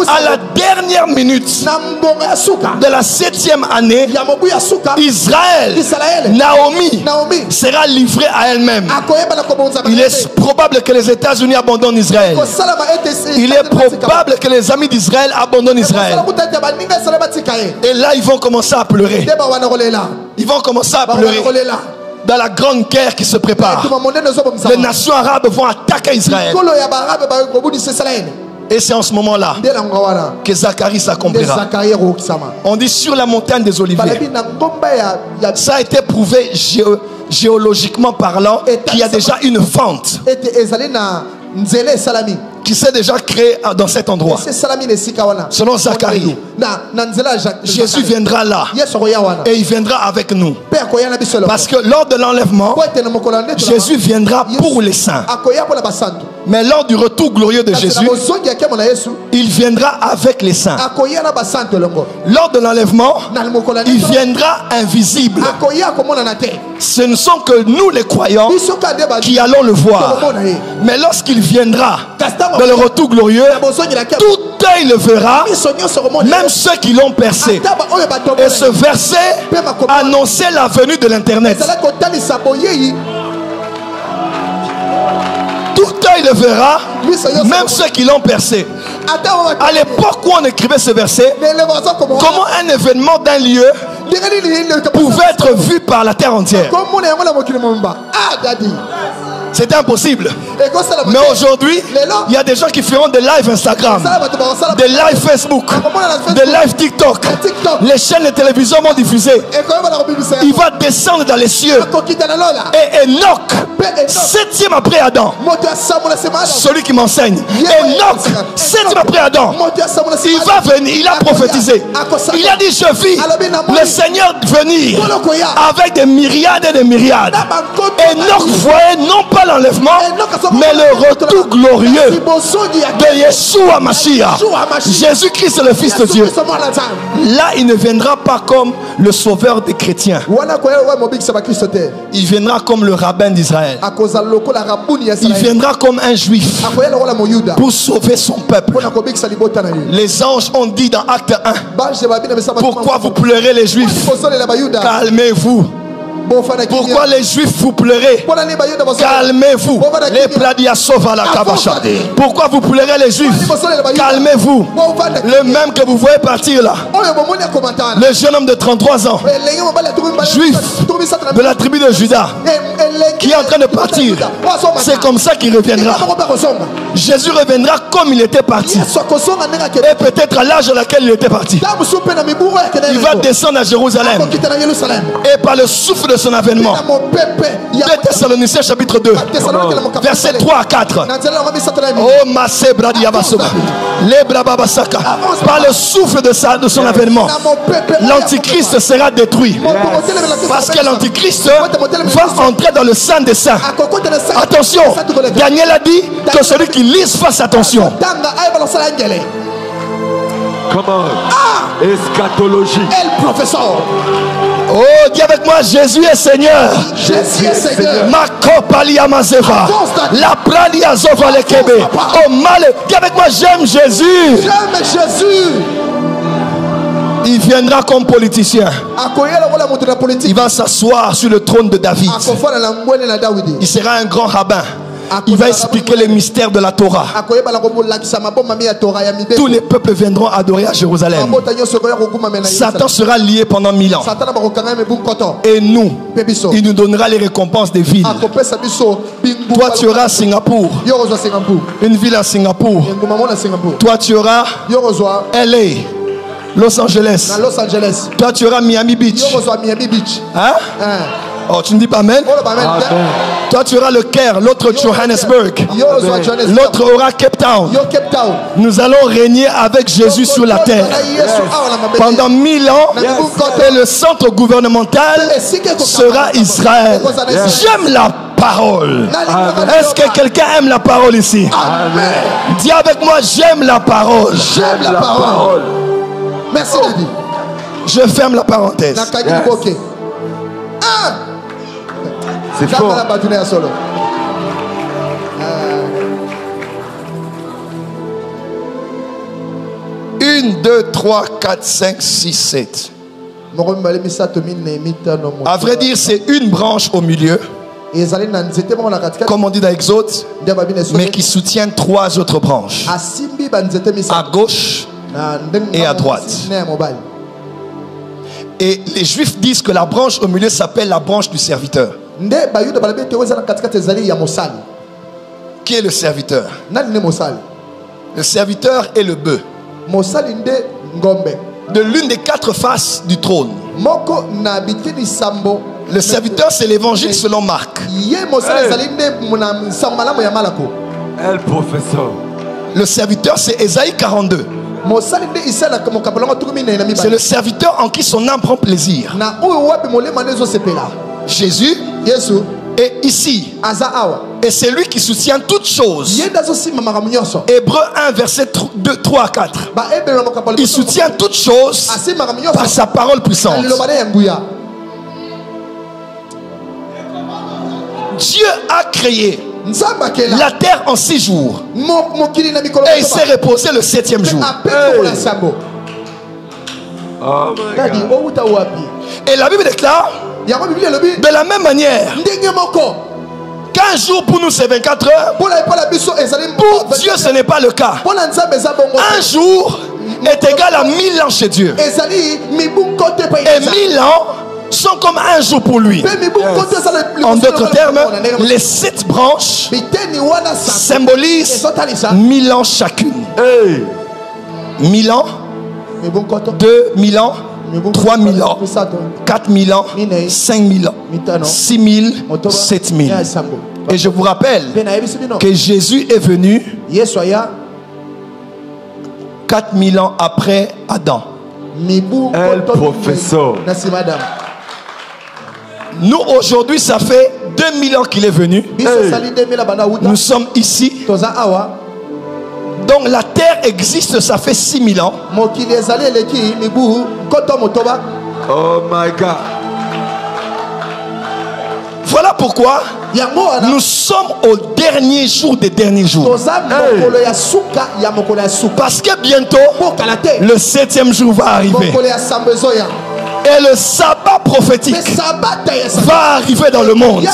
à la dernière minute de la 7e année, Israël, Naomi sera livrée à elle-même. Il est probable que les États-Unis abandonnent Israël. Il est probable que les amis d'Israël abandonnent Israël. Et là, ils vont commencer à pleurer. Ils vont commencer à pleurer. Dans la grande guerre qui se prépare, les nations arabes vont attaquer Israël. Et c'est en ce moment-là que Zacharie s'accomplira. On dit sur la montagne des Oliviers. Ça a été prouvé géologiquement parlant qu'il y a déjà une fente qui s'est déjà créée dans cet endroit. Selon Zacharie, Jésus viendra là et il viendra avec nous. Parce que lors de l'enlèvement, Jésus viendra pour les saints. Mais lors du retour glorieux de Jésus, il viendra avec les saints. Lors de l'enlèvement, il viendra invisible. Ce ne sont que nous les croyants qui allons le voir. Mais lorsqu'il viendra dans le retour glorieux, tout œil le verra, même ceux qui l'ont percé. Et ce verset annonçait la venue de l'internet. Tout œil le verra, même ceux qui l'ont percé. À l'époque où on écrivait ce verset, comment un événement d'un lieu pouvait être vu par la terre entière? C'était impossible. Mais aujourd'hui, il y a des gens qui feront des lives Instagram, des lives Facebook, des lives TikTok. Les chaînes de télévision vont diffuser. Il va descendre dans les cieux. Et Enoch, 7e après Adam, celui qui m'enseigne, Enoch, 7e après Adam, il va venir, il a prophétisé. Il a dit: je vis le Seigneur venir avec des myriades et des myriades. Enoch voyait non pas pas l'enlèvement, mais le retour glorieux de Yeshua Mashiach. Jésus-Christ est le Fils de Dieu. Là, il ne viendra pas comme le sauveur des chrétiens. Il viendra comme le rabbin d'Israël. Il viendra comme un juif pour sauver son peuple. Les anges ont dit dans Acte 1, pourquoi vous pleurez les juifs? Calmez-vous. Pourquoi les juifs vous pleurez? Calmez-vous. Pourquoi vous pleurez les juifs? Calmez-vous. Le même que vous voyez partir là, le jeune homme de 33 ans, juif de la tribu de Juda, qui est en train de partir, c'est comme ça qu'il reviendra. Jésus reviendra comme il était parti, et peut-être à l'âge à laquelle il était parti. Il va descendre à Jérusalem, et par le souffle de son avènement. 2 Thessaloniciens chapitre 2 verset 3 à 4. Oh Massé Bradiabasoba, par le souffle de son avènement, l'antichrist sera détruit, parce que l'antichrist va entrer dans le sein des saints. Attention, Daniel a dit que celui qui lise fasse attention. Comment? Eschatologie. El professeur. Oh, dis avec moi, Jésus est Seigneur. Jésus est Seigneur. Makopalia Mazeva. La Pralia Zova le Kebe. Oh, mal. Dis avec moi, j'aime Jésus. J'aime Jésus. Il viendra comme politicien. Il va s'asseoir sur le trône de David. Il sera un grand rabbin. Il va expliquer les mystères de la Torah. Tous les peuples viendront adorer à Jérusalem. Satan sera lié pendant 1000 ans. Et nous, il nous donnera les récompenses des villes. Toi, tu auras Singapour, une ville à Singapour. Toi, tu auras LA, Los Angeles. Toi, tu auras Miami Beach. Hein? Oh, tu ne dis pas amen? Amen. Toi, tu auras le Caire, l'autre Johannesburg, l'autre aura Cape Town. Nous allons régner avec Jésus sur la terre pendant 1000 ans, et le centre gouvernemental sera Israël. J'aime la parole. Est-ce que quelqu'un aime la parole ici? Amen. Dis avec moi, j'aime la parole. J'aime la parole. Merci David. Je ferme la parenthèse. C'est fort. 1, 2, 3, 4, 5, 6, 7. À vrai dire, c'est une branche au milieu, comme on dit dans Exode, mais qui soutient 3 autres branches, à gauche et à droite. Et les Juifs disent que la branche au milieu s'appelle la branche du serviteur. Qui est le serviteur? Le serviteur est le bœuf de l'une des 4 faces du trône. Le serviteur, c'est l'évangile selon Marc. El professeur. Le serviteur, c'est Ésaïe 42. C'est le serviteur en qui son âme prend plaisir. Jésus est ici, et c'est lui qui soutient toutes choses. Hébreux 1 verset 3 à 4. Il soutient toutes choses par sa parole puissante. Dieu a créé la terre en 6 jours, et il s'est reposé le 7e jour. Et la Bible déclare de la même manière qu'un jour pour nous c'est 24 heures, pour Dieu ce n'est pas le cas. Un jour est égal à 1000 ans chez Dieu, et 1000 ans sont comme un jour pour lui. En d'autres termes, les 7 branches symbolisent 1000 ans chacune. 1000 ans, 2000 ans, 3000 ans, 4000 ans, 5000 ans, 6000, 7000. Et je vous rappelle que Jésus est venu 4000 ans après Adam. El professeur. Nous aujourd'hui, ça fait 2000 ans qu'il est venu. Nous sommes ici. Donc la terre existe, ça fait 6000 ans. Oh my God. Voilà pourquoi nous sommes au dernier jour des derniers jours. Parce que bientôt, le 7e jour va arriver. Et le sabbat prophétique va arriver dans le monde,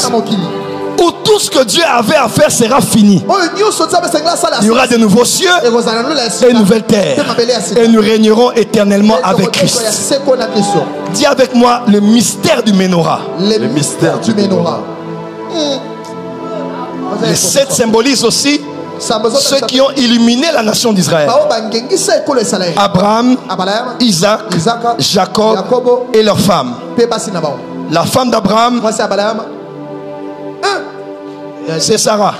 où tout ce que Dieu avait à faire sera fini. Il y aura de nouveaux cieux et une nouvelle terre. Et nous régnerons éternellement avec Christ. Dis avec moi le mystère du Menorah. Le mystère du Menorah. Les 7 symbolisent aussi ceux qui ont illuminé la nation d'Israël. Abraham, Isaac, Jacob et leurs femmes. La femme d'Abraham, c'est Sarah.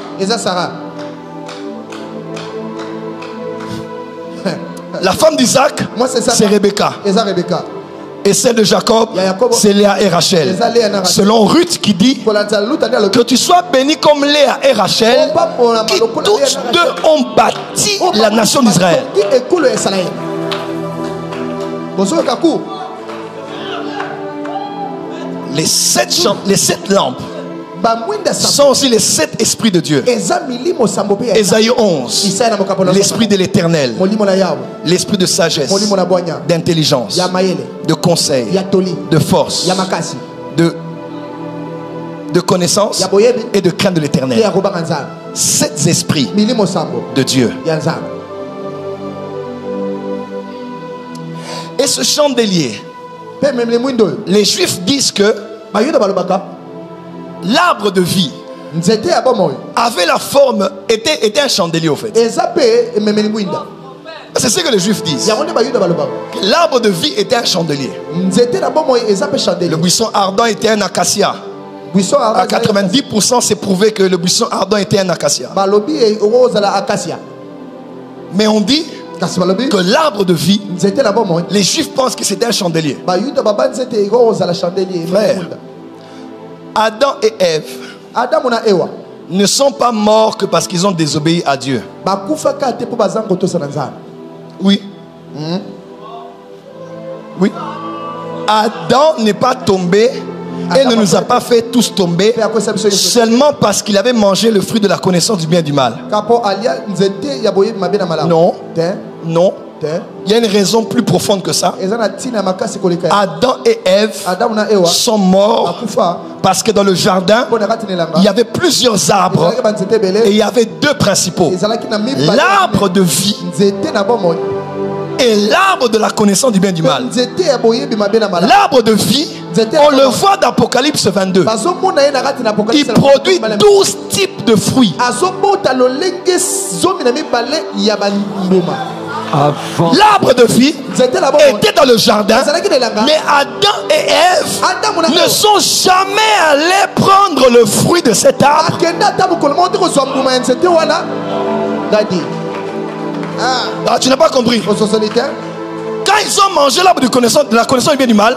La femme d'Isaac, c'est Rebecca. Et celle de Jacob, c'est Léa et Rachel. Selon Ruth qui dit que tu sois béni comme Léa et Rachel, qui toutes deux ont bâti la nation d'Israël. Les 7 lampes sont aussi les 7 esprits de Dieu. Ésaïe 11, l'esprit de l'éternel, l'esprit de sagesse, d'intelligence, de conseil, de force, de connaissance et de crainte de l'éternel. 7 esprits de Dieu. Et ce chandelier, les Juifs disent que l'arbre de vie avait la forme, était un chandelier au fait. C'est ce que les Juifs disent. L'arbre de vie était un chandelier. Le buisson ardent était un acacia. À 90%, c'est prouvé que le buisson ardent était un acacia. Mais on dit que l'arbre de vie, les Juifs pensent que c'était un chandelier. Frère, Adam et Ève ne sont pas morts que parce qu'ils ont désobéi à Dieu. Oui. Oui. Adam n'est pas tombé et ne nous a pas fait tous tomber seulement parce qu'il avait mangé le fruit de la connaissance du bien et du mal. Non. Non. Il y a une raison plus profonde que ça. Adam et Ève sont morts parce que dans le jardin, il y avait plusieurs arbres et il y avait 2 principaux. L'arbre de vie et l'arbre de la connaissance du bien et du mal. L'arbre de vie, on le voit dans Apocalypse 22. Il produit 12 types de fruits. L'arbre de vie était dans le jardin, mais Adam et Ève ne sont jamais allés prendre le fruit de cet arbre. Ah, tu n'as pas compris. Quand ils ont mangé l'arbre de la connaissance du bien et du mal,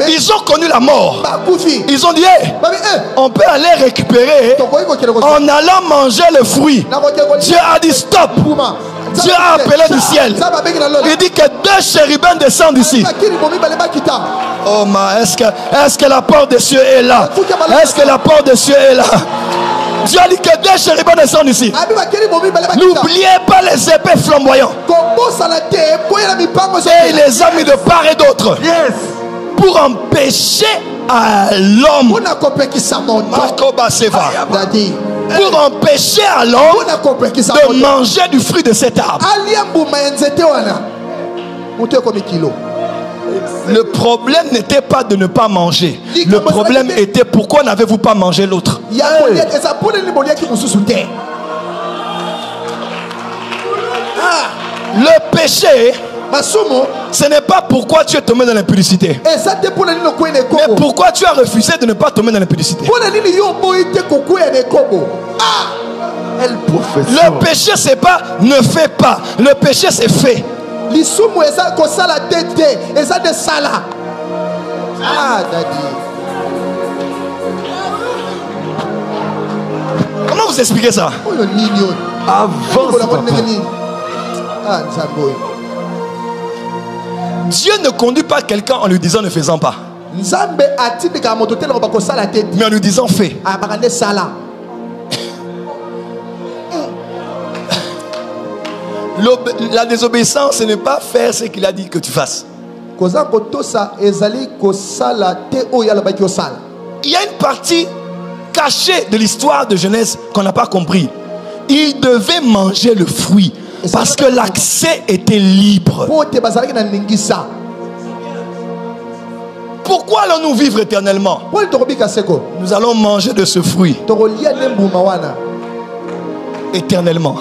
ils ont connu la mort. Ils ont dit hey, on peut aller récupérer en allant manger le fruit. Dieu a dit stop. Dieu a appelé du ciel. Il dit que 2 chérubins descendent ici. Oh ma, est-ce que la porte des cieux est là? Est-ce que la porte des cieux est là? Dieu a dit que 2 chérubins descendent ici. N'oubliez pas les épées flamboyants. Et il les a mis de part et d'autre. Pour empêcher à l'homme, pour empêcher à l'homme de manger du fruit de cet arbre. Le problème n'était pas de ne pas manger. Le problème était pourquoi n'avez-vous pas mangé l'autre? Le péché, ce n'est pas pourquoi tu es tombé dans l'impudicité, mais pourquoi tu as refusé de ne pas tomber dans l'impudicité. Le péché, c'est pas ne fais pas. Le péché, c'est fait. Comment vous expliquez ça? Avance, papa. Dieu ne conduit pas quelqu'un en lui disant ne faisant pas, mais en lui disant fais. La désobéissance, ce n'est pas faire ce qu'il a dit que tu fasses. Il y a une partie cachée de l'histoire de Genèse qu'on n'a pas compris. Il devait manger le fruit parce que l'accès était libre. Pourquoi allons-nous vivre éternellement? Nous allons manger de ce fruit éternellement.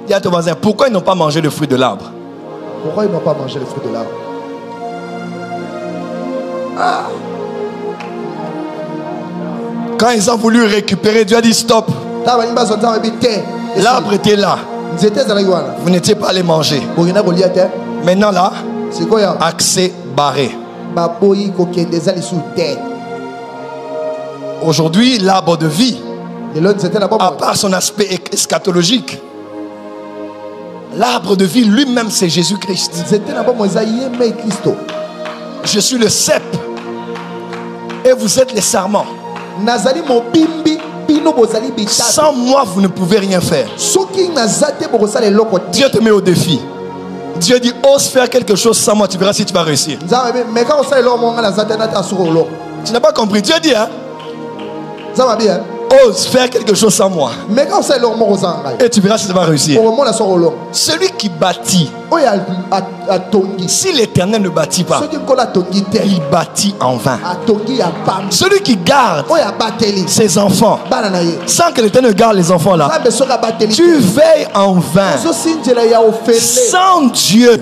Dis à ton voisin, pourquoi ils n'ont pas mangé le fruit de l'arbre? Pourquoi ils n'ont pas mangé le fruit de l'arbre? Quand ils ont voulu récupérer, Dieu a dit stop. L'arbre était là. Vous n'étiez pas allé manger. Maintenant là, accès barré. Aujourd'hui, l'arbre de vie, à part son aspect eschatologique, l'arbre de vie lui-même c'est Jésus-Christ. Je suis le cep et vous êtes les sarments. Sans moi vous ne pouvez rien faire. Dieu te met au défi. Dieu dit ose faire quelque chose sans moi, tu verras si tu vas réussir. Tu n'as pas compris. Dieu dit ose faire quelque chose sans moi et tu verras si tu vas réussir. Celui qui bâtit, si l'Éternel ne bâtit pas, il bâtit en vain. Celui qui garde ses enfants sans que l'Éternel garde les enfants là, tu veilles en vain. Sans Dieu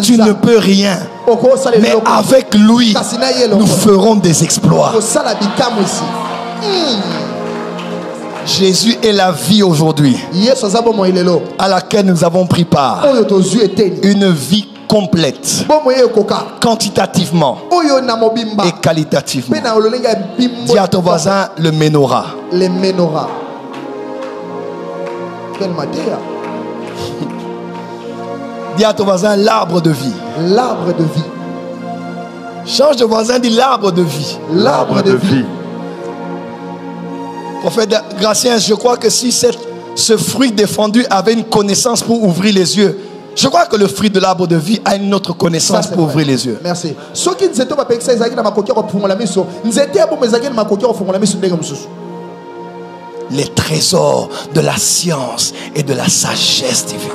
tu ne peux rien, mais avec lui nous ferons des exploits. Jésus est la vie aujourd'hui à laquelle nous avons pris part. Une vie complète, quantitativement et qualitativement. Dis à ton voisin le menorah. Les menorahs. Quelle matière? Dis à ton voisin l'arbre de vie. L'arbre de vie. Change de voisin, dis l'arbre de vie. L'arbre de vie. Prophète Gracien, je crois que si ce fruit défendu avait une connaissance pour ouvrir les yeux, je crois que le fruit de l'arbre de vie a une autre connaissance pour ouvrir les yeux. Merci. Les trésors de la science et de la sagesse divine.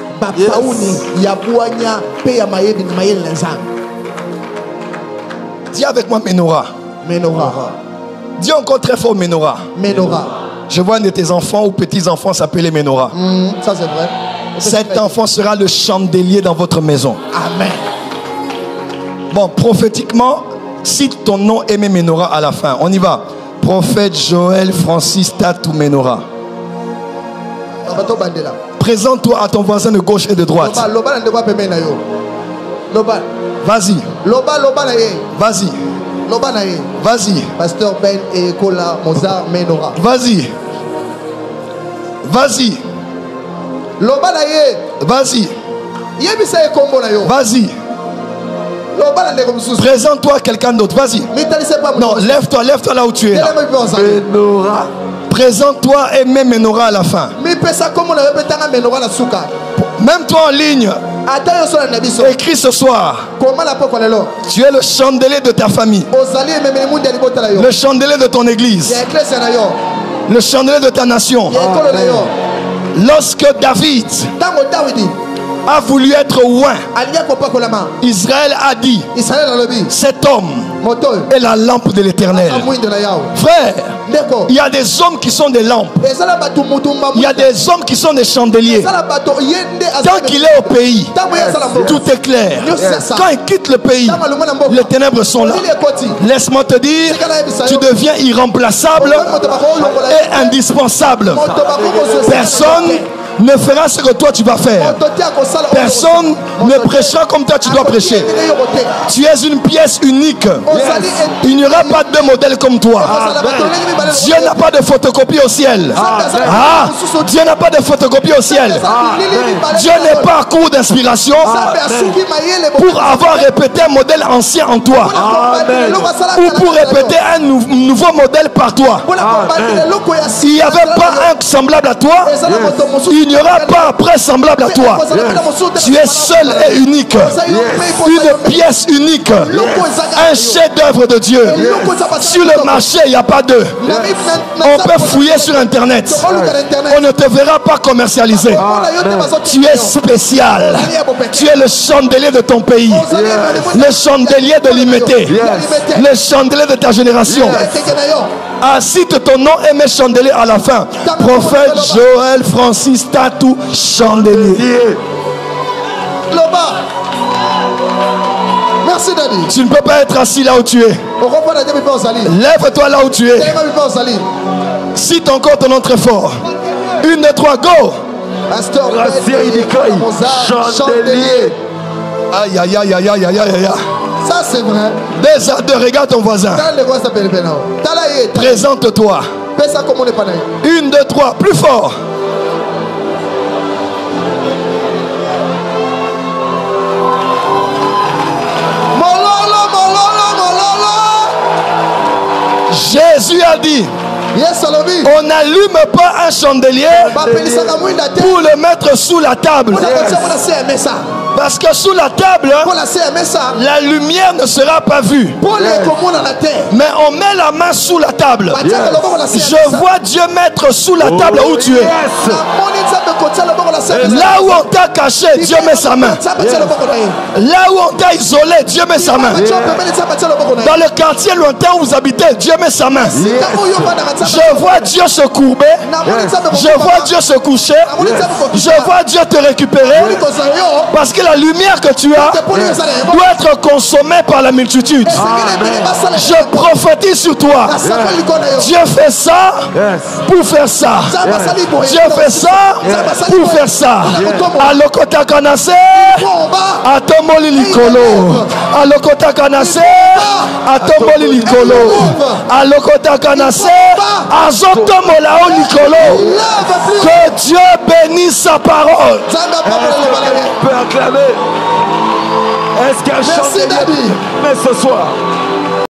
Dis avec moi menorah. Menorah. Dis encore très fort menorah. Menorah. Je vois un de tes enfants ou petits-enfants s'appeler menorah. Ça c'est vrai. Cet enfant sera le chandelier dans votre maison. Amen. Bon, prophétiquement, cite ton nom et mes menorah à la fin. On y va. Prophète Joël Francis Tatou Menorah. Présente-toi à ton voisin de gauche et de droite. Vas-y. Vas-y. Vas-y. Pasteur Ben et Kola Mozart Menorah. Vas-y. Vas-y. Vas-y. Vas-y. Présente-toi à quelqu'un d'autre. Vas-y. Non, lève-toi là où tu es. Là. Menorah. Présente-toi et mets menorah à la fin. Même toi en ligne. Écris ce soir. Tu es le chandelier de ta famille. Le chandelier de ton église. Le chandelier de ta nation. Lorsque David a voulu être oint, Israël a dit cet homme est la lampe de l'Éternel. Frère, il y a des hommes qui sont des lampes. Il y a des hommes qui sont des chandeliers. Tant qu'il est au pays, tout est clair. Quand il quitte le pays, les ténèbres sont là. Laisse-moi te dire, tu deviens irremplaçable et indispensable. Personne ne fera ce que toi tu vas faire. Personne ne prêchera comme toi tu dois prêcher. Tu es une pièce unique. Il n'y aura pas de modèle comme toi. Dieu n'a pas de photocopie au ciel. Dieu n'a pas de photocopie au ciel. Dieu n'est pas à court d'inspiration pour avoir répété un modèle ancien en toi. Ou pour répéter un nouveau modèle par toi. Il n'y avait pas un semblable à toi. Il n'y aura pas après semblable à toi. Tu es seul et unique. Une pièce unique. Un chef-d'œuvre de Dieu. Sur le marché, il n'y a pas d'eux. On peut fouiller sur internet. On ne te verra pas commercialisé. Tu es spécial. Tu es le chandelier de ton pays. Le chandelier de l'imité. Le chandelier de ta génération. Cite ton nom et mets chandelier à la fin. Prophète Joël Francis Tatou Chandelier. Merci Daddy. Tu ne peux pas être assis là où tu es. Lève-toi là où tu es. Cite encore ton nom très fort. 1, 2, 3, go. Chandelier. Aïe aïe aïe aïe aïe aïe aïe. Ça c'est vrai. Déjà de regarde ton voisin. Présente-toi. 1, 2, 3, plus fort. Jésus a dit, on n'allume pas un chandelier pour le mettre sous la table. Parce que sous la table, la lumière ne sera pas vue. Mais on met la main sous la table. Je vois Dieu mettre sous la table où tu es. Là où on t'a caché, Dieu met sa main. Là où on t'a isolé, Dieu met sa main. Dans le quartier lointain où vous habitez, Dieu met sa main. Je vois Dieu se courber. Je vois Dieu se coucher. Je vois Dieu te récupérer. Parce que la lumière que tu as doit être consommée par la multitude. Je prophétise sur toi. Dieu fait ça pour faire ça. Dieu fait ça pour faire ça. Alokota kanase, atomoli likolo. Alokota kanase, atomoli likolo. Alokota kanase, azotomola o likolo. Que Dieu bénisse sa parole. Peut acclamer. Est-ce qu'un chandelier? Mais ce soir.